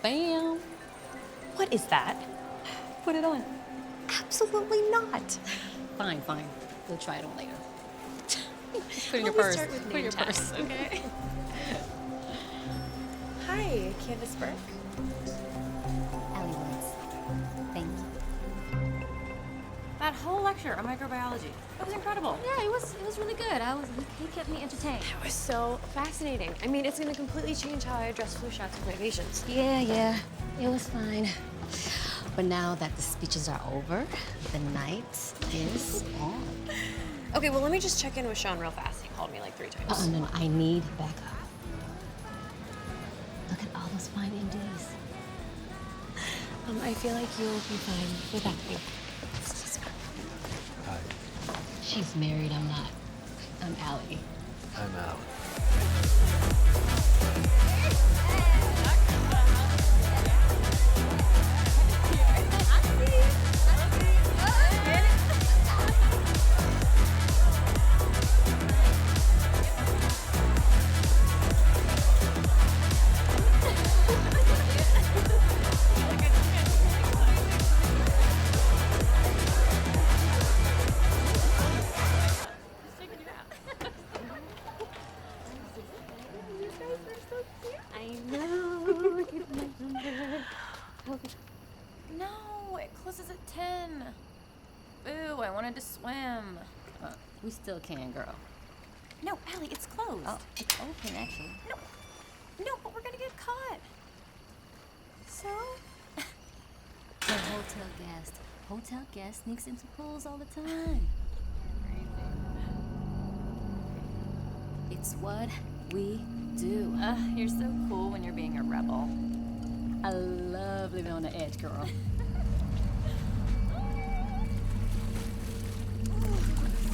Bam! What is that? Put it on. Absolutely not. Fine. We'll try it on later. Put in your Let me purse. start with Put in your name purse. tags, okay? Hi, Candace Burke. Allie Woods. Thank you. That whole lecture on microbiology, it was incredible. Yeah, it was really good. He kept me entertained. It was so fascinating. I mean, it's gonna completely change how I address flu shots with my patients. Yeah. It was fine. But now that the speeches are over, the night is on. Okay, well, let me just check in with Sean real fast. He called me like 3 times. No. I need backup. Look at all those fine MDs. I feel like you'll be fine without me. Hi. She's married, I'm not. I'm Allie. I'm Al. No, it closes at 10. Boo, I wanted to swim. We still can, girl. No, Allie, it's closed. Oh, it's open, actually. No, but we're gonna get caught. So? The hotel guest sneaks into pools all the time. It's what we do. You're so cool when you're being a rebel. I love living on the edge, girl.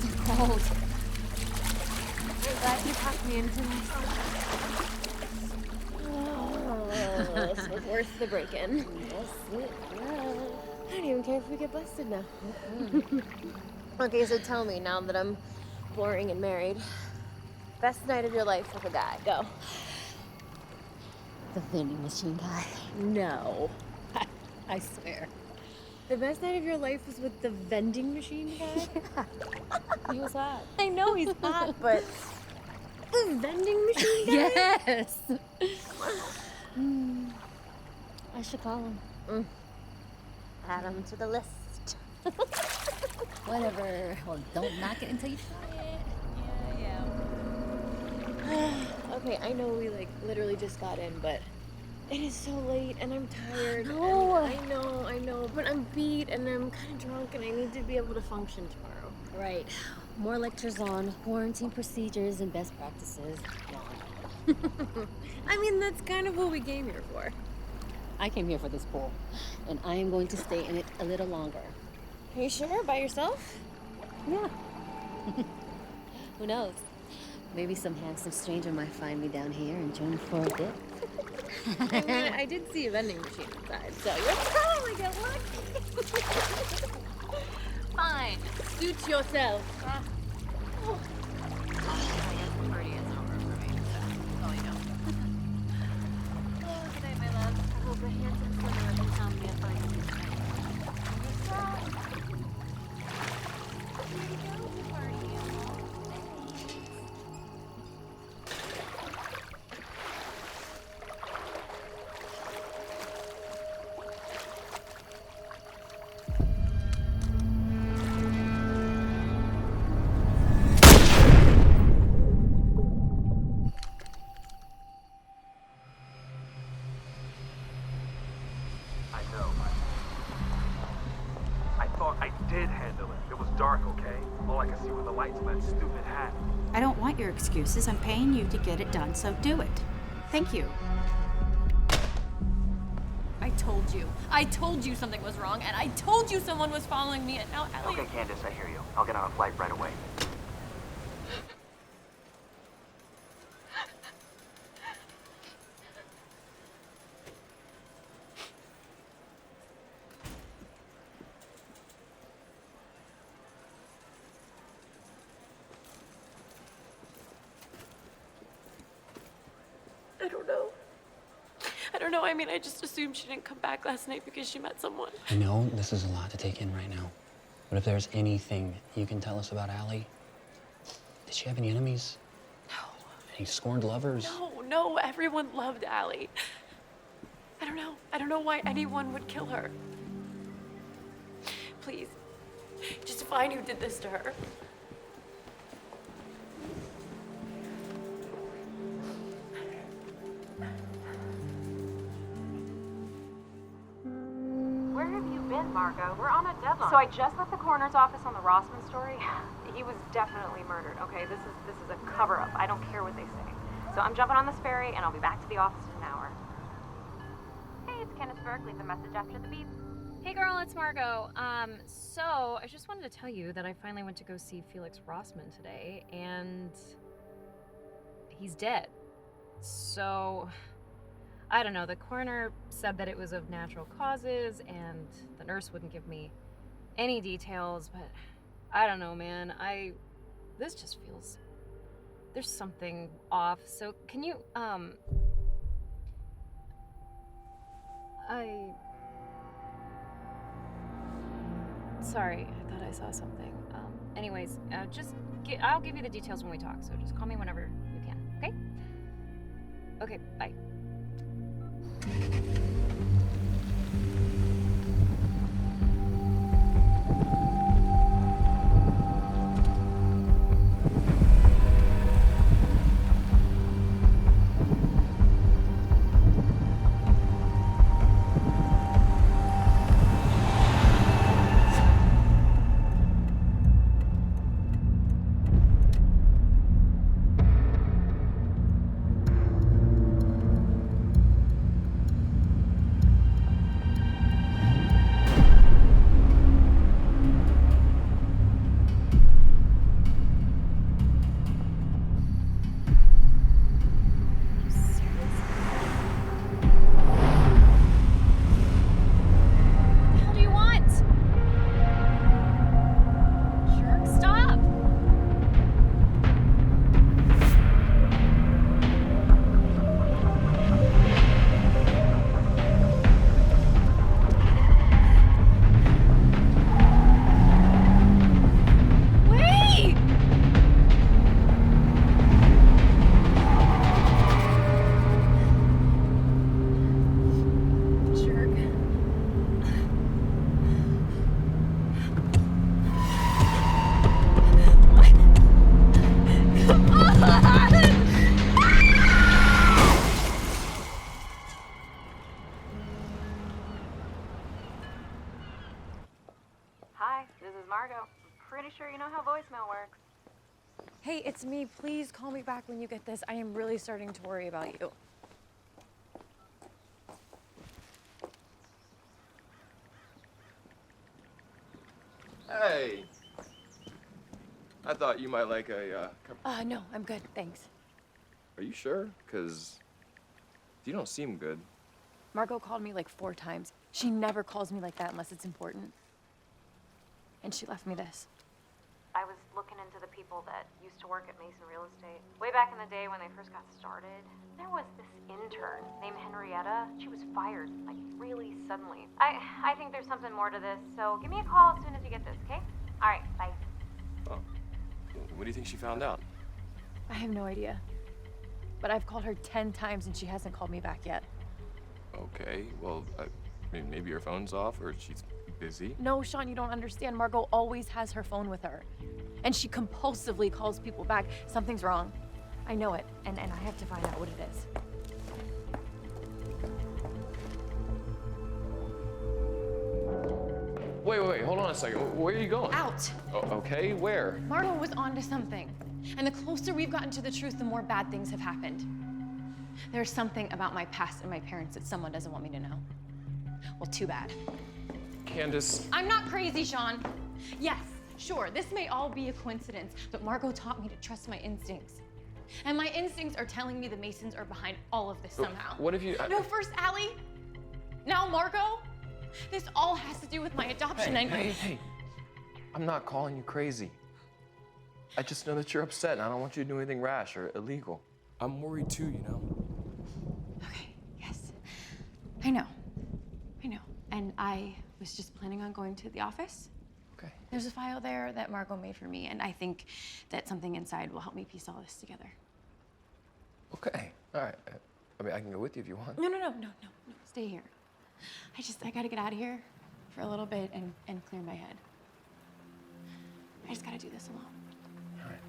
So cold. I'm glad you talked me into this. Oh, this was worth the break-in. Yes, it was. I don't even care if we get busted now. Okay, so tell me, now that I'm boring and married, best night of your life with a guy. Go. The vending machine guy. No. I swear. The best night of your life was with the vending machine guy? He was hot. I know he's hot, but the vending machine guy? Yes. I should call him. Add him to the list. Whatever. Well, don't knock it until you try it. Okay, I know we literally just got in, but it is so late and I'm tired. No. I know, but I'm beat and I'm kind of drunk and I need to be able to function tomorrow. Right. More lectures on quarantine procedures and best practices. I mean, that's kind of what we came here for. I came here for this pool, and I am going to stay in it a little longer. Are you sure? By yourself? Yeah. Who knows? Maybe some handsome stranger might find me down here and join for a bit. I mean, I did see a vending machine inside, so you'll probably get lucky. Fine. Suit yourself. I don't want your excuses. I'm paying you to get it done, so do it. Thank you. I told you something was wrong, and I told you someone was following me, and now Ellie... Okay, Candace, I hear you. I'll get on a flight right away. I don't know. I mean, I just assumed she didn't come back last night because she met someone. I know this is a lot to take in right now, but if there's anything you can tell us about Allie, did she have any enemies? No. Any scorned lovers? No. Everyone loved Allie. I don't know why anyone would kill her. Please, just find who did this to her. Where have you been, Margot? We're on a deadline. So I just left the coroner's office on the Rossman story. He was definitely murdered, okay? This is a cover-up. I don't care what they say. So I'm jumping on this ferry, and I'll be back to the office in an hour. Hey, Hey, it's Candace Burke. Leave the message after the beep. Hey girl, it's Margot. So I just wanted to tell you that I finally went to go see Felix Rossman today, and he's dead. So, I don't know, the coroner said that it was of natural causes, and the nurse wouldn't give me any details, but I don't know, man. This just feels, there's something off. So can you, sorry, I thought I saw something. Anyways, I'll give you the details when we talk, so just call me whenever you can, okay? Okay, bye. Sure you know how voicemail works. Hey, it's me. Please call me back when you get this. I am really starting to worry about you. Hey. I thought you might like a cup. No, I'm good, thanks. Are you sure? Because you don't seem good. Margot called me like 4 times. She never calls me like that unless it's important. And she left me this. I was looking into the people that used to work at Mason Real Estate. Way back in the day when they first got started, there was this intern named Henrietta. She was fired, like, really suddenly. I think there's something more to this, so give me a call as soon as you get this, okay? All right, bye. Oh. What do you think she found out? I have no idea. But I've called her 10 times and she hasn't called me back yet. Okay, well, I mean, maybe her phone's off or she's busy. No, Sean, you don't understand. Margot always has her phone with her. And she compulsively calls people back. Something's wrong. I know it, and I have to find out what it is. Wait, hold on a second. Where are you going? Out. Oh, okay, where? Margot was onto something. And the closer we've gotten to the truth, the more bad things have happened. There's something about my past and my parents that someone doesn't want me to know. Well, too bad. Candace. I'm not crazy, Sean. Yes, sure, this may all be a coincidence, but Margot taught me to trust my instincts. And my instincts are telling me the Masons are behind all of this somehow. What if you... No, first Allie, now Margot. This all has to do with my adoption. Hey. I'm not calling you crazy. I just know that you're upset and I don't want you to do anything rash or illegal. I'm worried too, you know? Okay, yes. I know. And I was just planning on going to the office. Okay. There's a file there that Margot made for me, and I think that something inside will help me piece all this together. Okay, all right. I mean, I can go with you if you want. No. Stay here. I gotta get out of here for a little bit and clear my head. I just gotta do this alone. All right.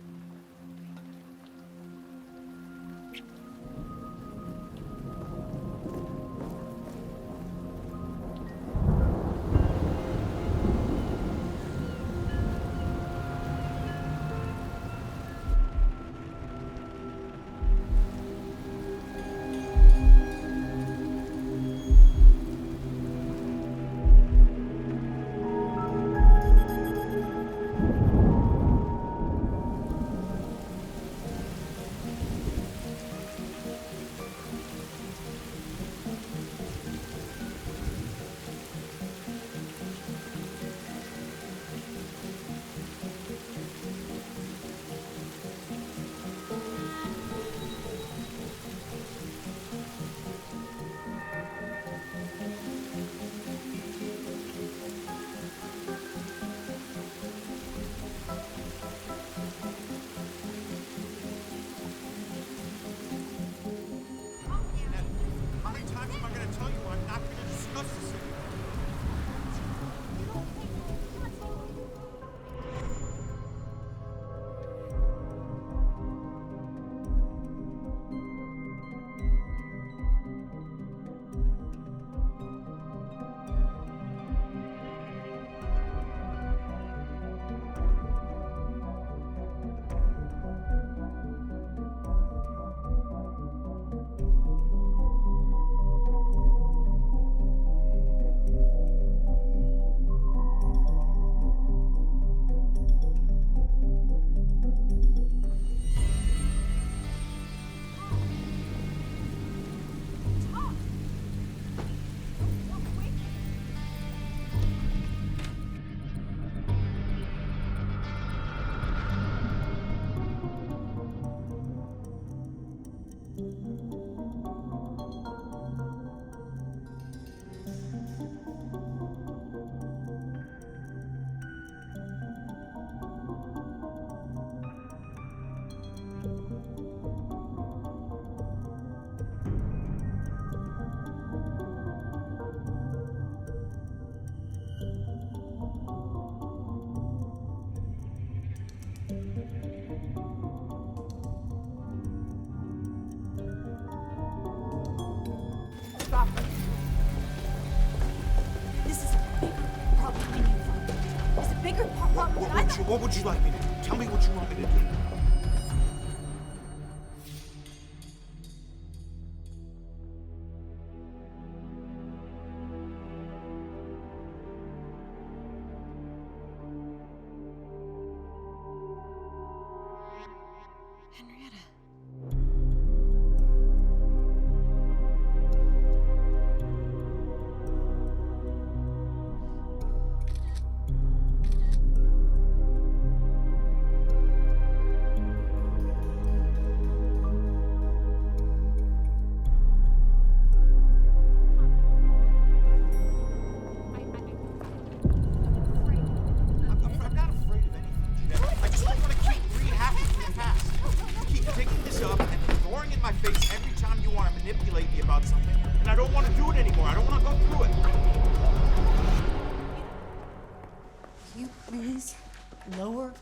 What would you like me to do? Tell me what you want me to do.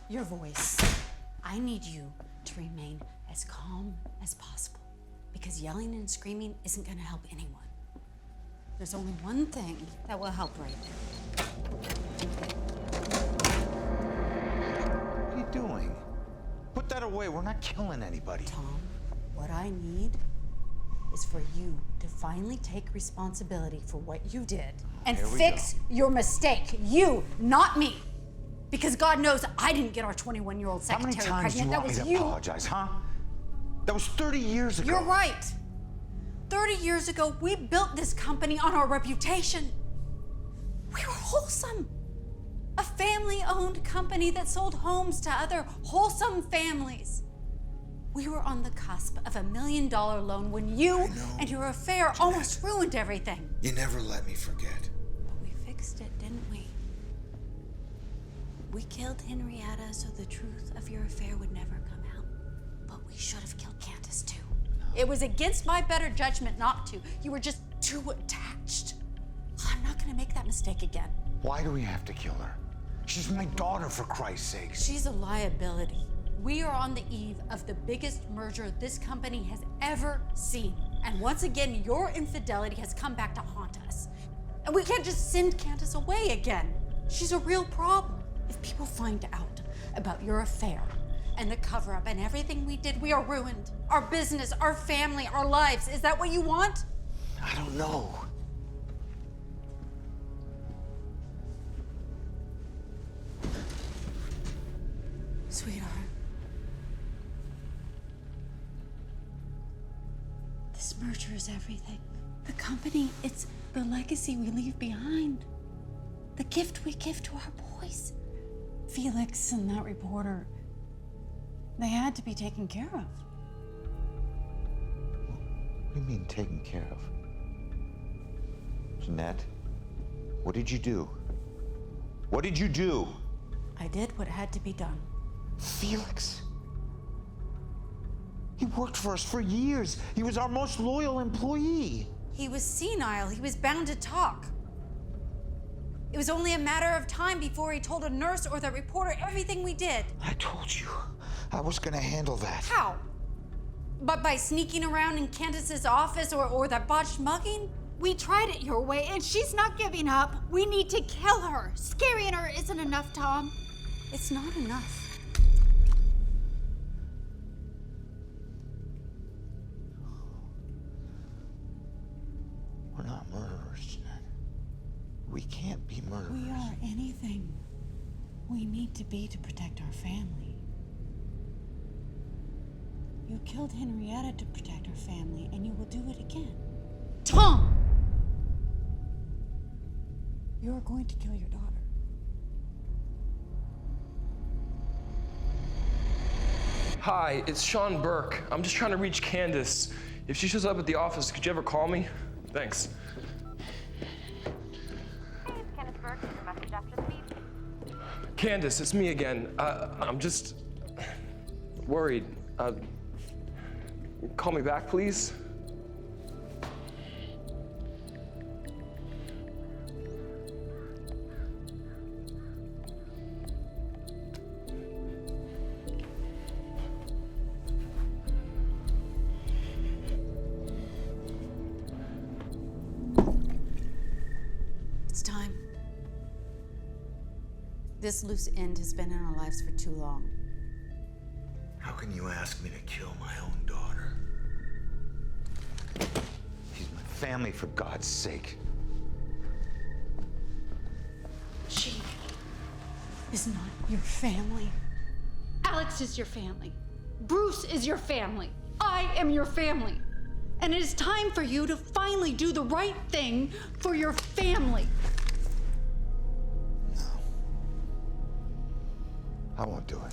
Your voice. I need you to remain as calm as possible because yelling and screaming isn't going to help anyone. There's only one thing that will help right now. What are you doing? Put that away. We're not killing anybody. Tom, what I need is for you to finally take responsibility for what you did and fix your mistake. You, not me. Because God knows I didn't get our 21-year-old secretary pregnant. How many times do you want me to you. apologize, huh? That was 30 years ago. You're right. 30 years ago, we built this company on our reputation. We were wholesome. A family-owned company that sold homes to other wholesome families. We were on the cusp of $1 million loan when you and your affair almost ruined everything. You never let me forget. But we fixed it, didn't we? We killed Henrietta so the truth of your affair would never come out. But we should have killed Candace too. It was against my better judgment not to. You were just too attached. I'm not gonna make that mistake again. Why do we have to kill her? She's my daughter, for Christ's sake. She's a liability. We are on the eve of the biggest merger this company has ever seen. And once again, your infidelity has come back to haunt us. And we can't just send Candace away again. She's a real problem. If people find out about your affair and the cover-up and everything we did, we are ruined. Our business, our family, our lives. Is that what you want? I don't know. Sweetheart. This merger is everything. The company, it's the legacy we leave behind. The gift we give to our boys. Felix and that reporter, they had to be taken care of. What do you mean taken care of? Jeannette, what did you do? What did you do? I did what had to be done. Felix? He worked for us for years. He was our most loyal employee. He was senile. He was bound to talk. It was only a matter of time before he told a nurse or the reporter everything we did. I told you I was gonna handle that. How? But by sneaking around in Candace's office or that botched mugging? We tried it your way, and she's not giving up. We need to kill her. Scaring her isn't enough, Tom. It's not enough. We're not murderers, Jeannette. We can't be murderers. We are anything we need to be to protect our family. You killed Henrietta to protect our family, and you will do it again. Tom! You're going to kill your daughter. Hi, it's Sean Burke. I'm just trying to reach Candace. If she shows up at the office, could you ever call me? Thanks. Candace Burke, your message after the beep. Candace, it's me again. I'm just worried. Call me back, please. This loose end has been in our lives for too long. How can you ask me to kill my own daughter? She's my family, for God's sake. She is not your family. Alex is your family. Bruce is your family. I am your family. And it is time for you to finally do the right thing for your family. No. I won't do it.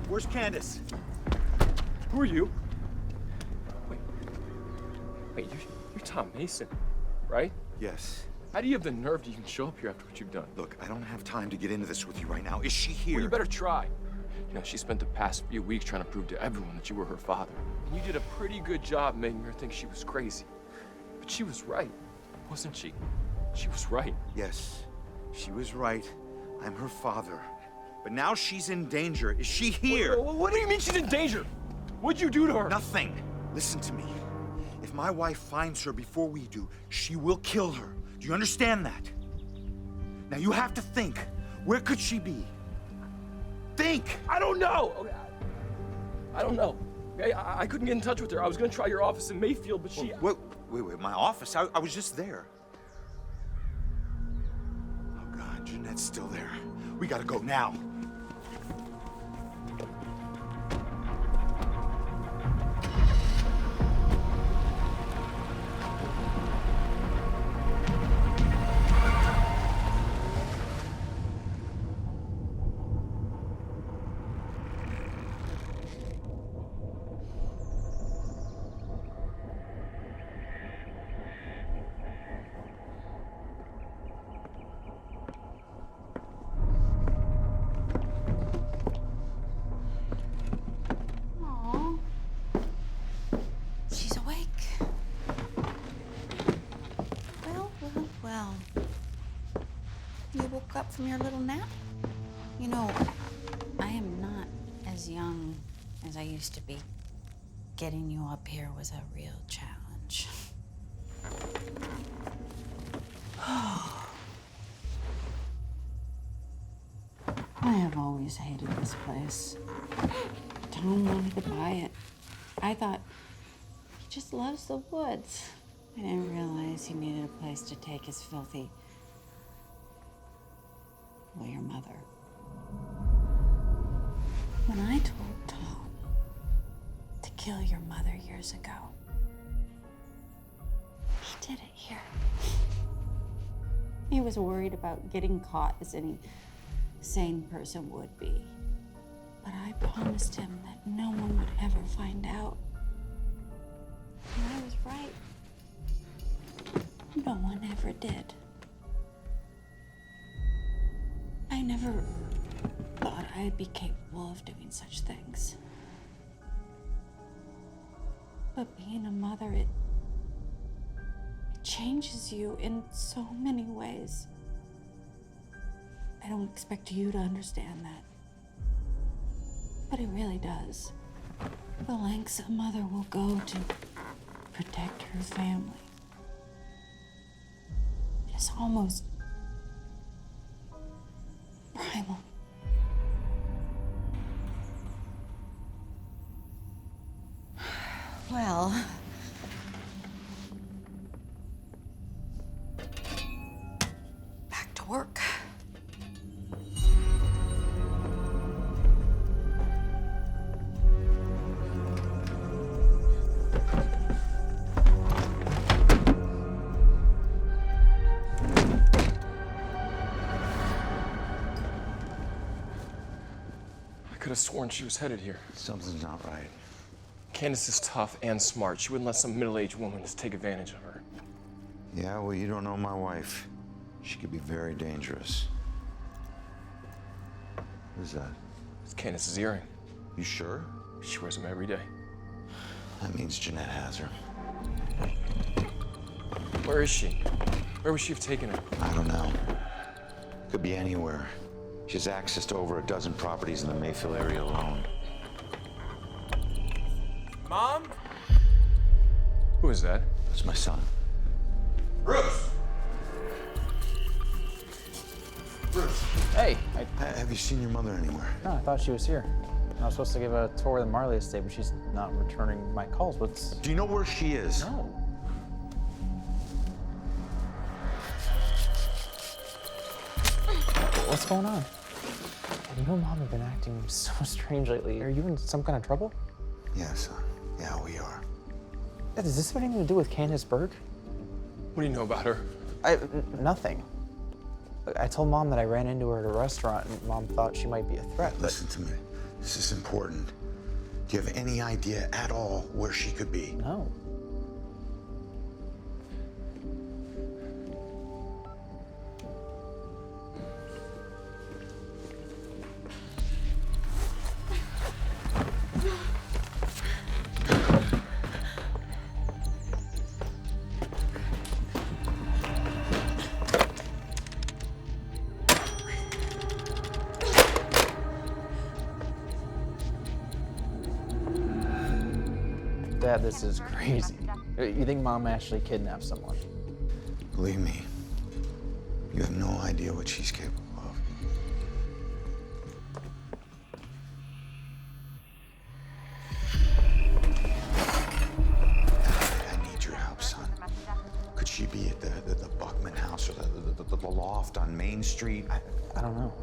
Where's Candace? Who are you? Wait, you're Tom Mason, right? Yes. How do you have the nerve to even show up here after what you've done? Look, I don't have time to get into this with you right now. Is she here? Well, you better try. You know, she spent the past few weeks trying to prove to everyone that you were her father. And you did a pretty good job making her think she was crazy. But she was right, wasn't she? She was right. Yes, she was right. I'm her father. But now she's in danger. Is she here? What do you mean she's in danger? What'd you do to her? Nothing. Listen to me. If my wife finds her before we do, she will kill her. Do you understand that? Now you have to think. Where could she be? Think! I don't know! Okay, I don't know. Okay, I couldn't get in touch with her. I was gonna try your office in Mayfield, but she... Wait, my office? I was just there. Oh God, Jeanette's still there. We gotta go now. From your little nap? You know, I am not as young as I used to be. Getting you up here was a real challenge. I have always hated this place. Tom wanted to buy it. I thought he just loves the woods. I didn't realize he needed a place to take his filthy... Well, your mother. When I told Tom to kill your mother years ago, he did it here. He was worried about getting caught as any sane person would be. But I promised him that no one would ever find out. And I was right. No one ever did. I never thought I'd be capable of doing such things. But being a mother, it changes you in so many ways. I don't expect you to understand that. But it really does. The lengths a mother will go to protect her family. It is almost primal. to work. I could have sworn she was headed here. Something's not right. Candace is tough and smart. She wouldn't let some middle-aged woman just take advantage of her. Yeah, well, you don't know my wife. She could be very dangerous. What is that? It's Candace's earring. You sure? She wears them every day. That means Jeannette has her. Where is she? Where would she have taken her? I don't know. Could be anywhere. She has access to over a dozen properties in the Mayfield area alone. Mom? Who is that? That's my son. Bruce! Bruce! Hey, Have you seen your mother anywhere? No, I thought she was here. I was supposed to give a tour of the Marley estate, but she's not returning my calls. What's... Do you know where she is? No. What's going on? You and Mom have been acting so strange lately. Are you in some kind of trouble? Yeah, son. Yeah, we are. Does this have anything to do with Candace Burke? What do you know about her? Nothing. I told Mom that I ran into her at a restaurant, and Mom thought she might be a threat. Listen to me. This is important. Do you have any idea at all where she could be? No. Dad, this is crazy. You think Mom actually kidnapped someone? Believe me, you have no idea what she's capable of. I need your help, son. Could she be at the Buckman house or the loft on Main Street? I don't know.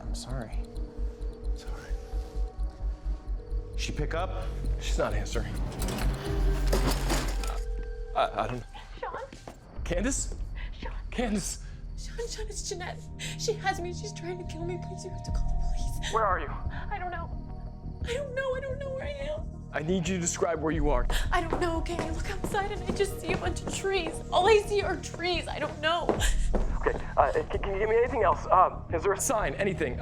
I'm sorry. It's all right. She pick up? She's not answering. I don't know. Sean? Candace? Sean? Candace? Sean, it's Jeannette. She has me. She's trying to kill me. Please, you have to call the police. Where are you? I don't know. I don't know where I am. I need you to describe where you are. I don't know, okay? I look outside and I just see a bunch of trees. All I see are trees. I don't know. Okay, can you give me anything else? Is there a sign, anything?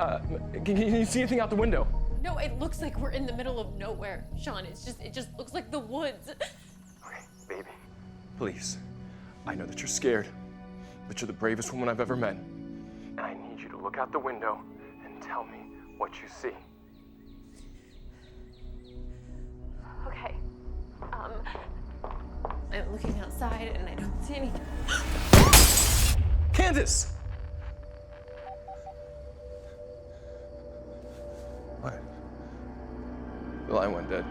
Can you see anything out the window? No, it looks like we're in the middle of nowhere, Sean. It just looks like the woods. Okay, baby, please. I know that you're scared, but you're the bravest woman I've ever met. And I need you to look out the window and tell me what you see. Okay. I'm looking outside and I don't see anything. Candace! What? The line went dead.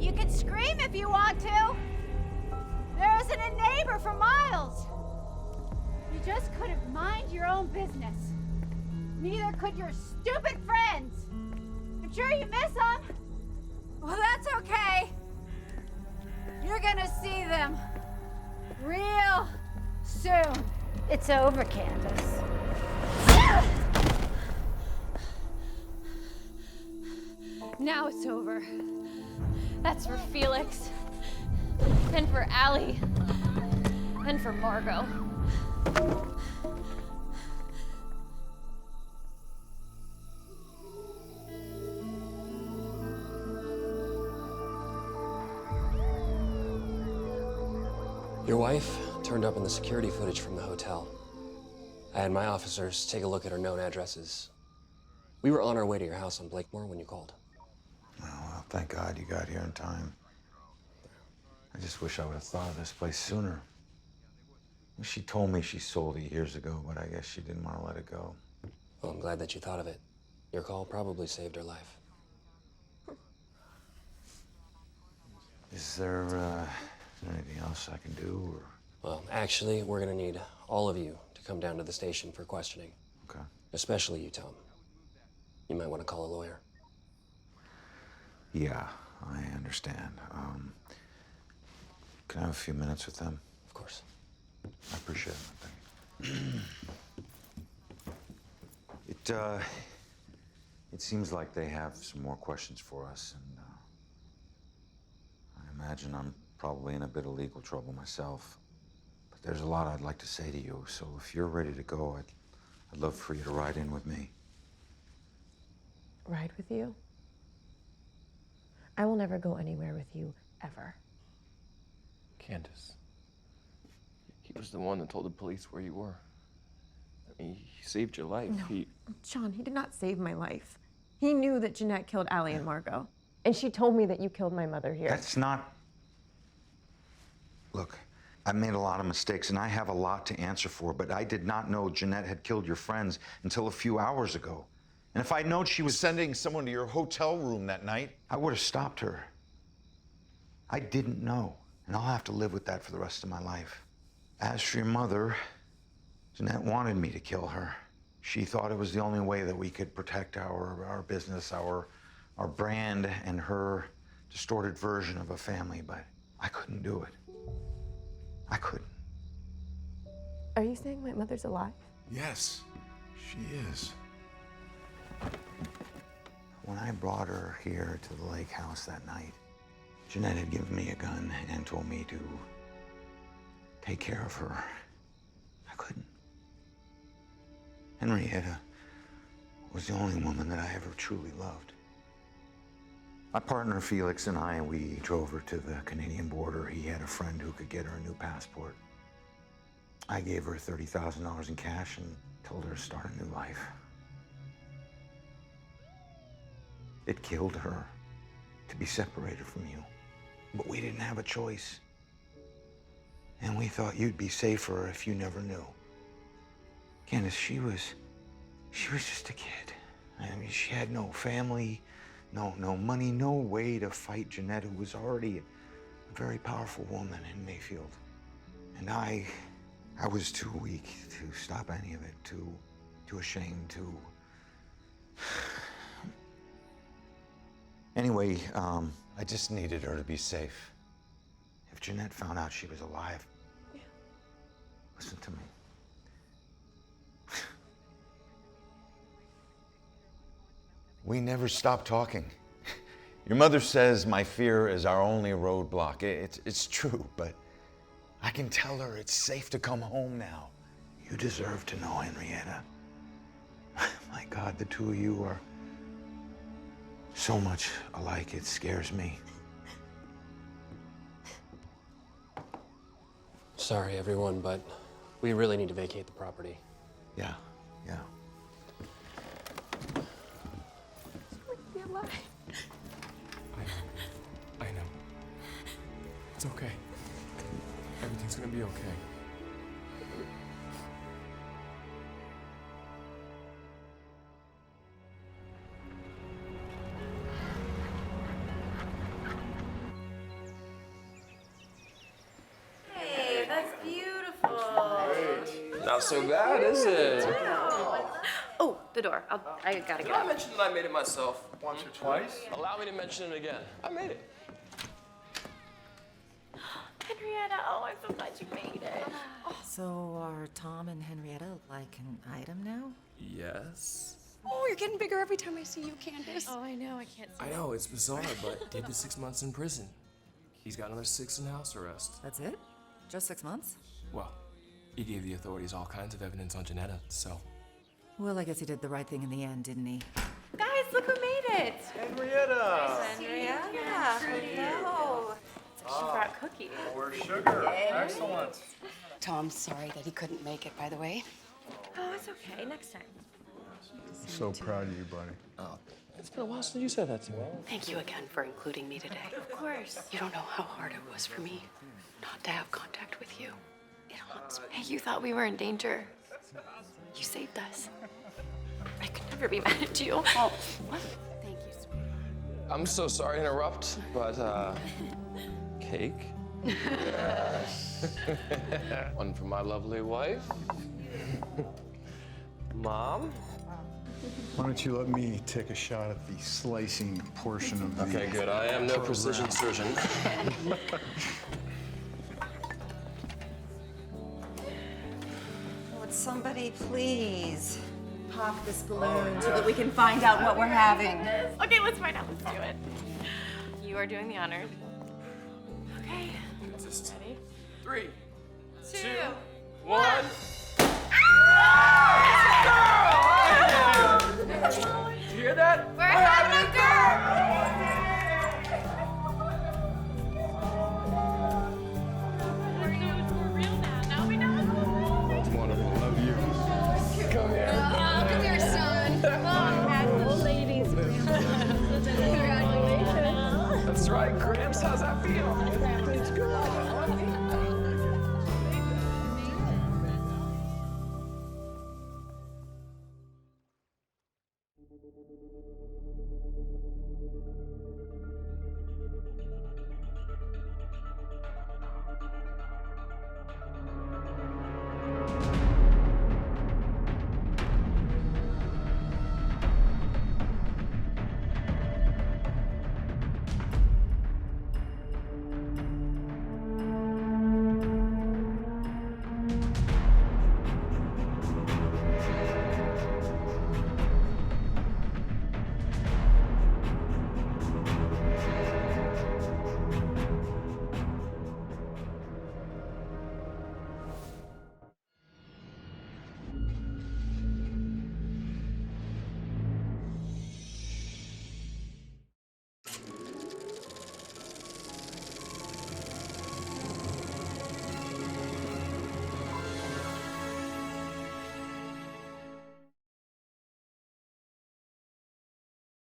You can scream if you want to. There isn't a neighbor for miles. You just couldn't mind your own business. Neither could your stupid friends. I'm sure you miss them. Well, that's okay. You're gonna see them real soon. It's over, Candace. Now it's over. That's for Felix. And for Allie. And for Margot. Your wife turned up in the security footage from the hotel. I had my officers take a look at her known addresses. We were on our way to your house on Blakemore when you called. Well, thank God you got here in time. I just wish I would have thought of this place sooner. She told me she sold it years ago, but I guess she didn't want to let it go. Well, I'm glad that you thought of it. Your call probably saved her life. Is there anything else I can do, or? Well, actually, we're gonna need all of you to come down to the station for questioning. Okay. Especially you, Tom. You might want to call a lawyer. Yeah, I understand. Can I have a few minutes with them? Of course. I appreciate it. Thank you. It seems like they have some more questions for us, and I imagine I'm probably in a bit of legal trouble myself. But there's a lot I'd like to say to you, so if you're ready to go, I'd love for you to ride in with me. Ride with you? I will never go anywhere with you, ever. Candace. He was the one that told the police where you were. I mean, he saved your life. No, John, he did not save my life. He knew that Jeannette killed Allie and Margot. And she told me that you killed my mother here. That's not... Look, I've made a lot of mistakes, and I have a lot to answer for, but I did not know Jeannette had killed your friends until a few hours ago. And if I'd known she was sending someone to your hotel room that night, I would have stopped her. I didn't know, and I'll have to live with that for the rest of my life. As for your mother, Jeannette wanted me to kill her. She thought it was the only way that we could protect our business, our brand, and her distorted version of a family, but I couldn't do it. I couldn't. Are you saying my mother's alive? yes, she is. When I brought her here to the lake house that night, Jeannette had given me a gun and told me to take care of her. I couldn't. Henrietta was the only woman that I ever truly loved. My partner Felix and I, we drove her to the Canadian border. He had a friend who could get her a new passport. I gave her $30,000 in cash and told her to start a new life. It killed her to be separated from you, but we didn't have a choice. And we thought you'd be safer if you never knew. Candace, she was just a kid. I mean, she had no family, no money, no way to fight Jeannette, who was already a very powerful woman in Mayfield. And I was too weak to stop any of it, too ashamed to. Anyway, I just needed her to be safe. If Jeannette found out she was alive, listen to me. We never stopped talking. Your mother says my fear is our only roadblock. It's true, but I can tell her it's safe to come home now. You deserve to know, Henrietta. My God, the two of you are so much alike, it scares me. Sorry, everyone, but we really need to vacate the property. Yeah. Be alive. I know. It's okay. Everything's gonna be okay. Hey, that's beautiful. Not so bad, is it? Oh, the door. I gotta Did get I up. mention that I made it myself? Once or twice? Allow me to mention it again. I made it. Henrietta, oh, I'm so glad you made it. So are Tom and Henrietta like an item now? Yes. Oh, you're getting bigger every time I see you, Candace. Oh, I know. I can't see. I know, it's bizarre, but did the 6 months in prison. He's got another 6 in house arrest. That's it? Just 6 months? Well, he gave the authorities all kinds of evidence on Jeannette, so. Well, I guess he did the right thing in the end, didn't he? Guys, look who made it. Henrietta! Henrietta, hello. She brought cookies. More sugar. Excellent. Tom's sorry that he couldn't make it, by the way. Oh, it's okay. Next time. I'm so proud of you, buddy. Oh, it's been a while since you said that to me. Thank you again for including me today. Of course. You don't know how hard it was for me not to have contact with you. It haunts me. Hey, you thought we were in danger. You saved us. never be mad at you. Oh, thank you, sweetie. I'm so sorry to interrupt, but cake? Yes. One for my lovely wife. Mom? Why don't you let me take a shot at the slicing portion of the... Okay, good. I am no precision surgeon. Would somebody please pop this balloon so that we can find out what we're having? Okay, let's find out. Let's do it. You are doing the honors. Okay. Ready? 3, 2, 1. You hear that? We're having a girl! Wonderful. Love you. Come here. Oh, come here, son. Old ladies. Congratulations. That's right, Gramps. How's that feel? It's good.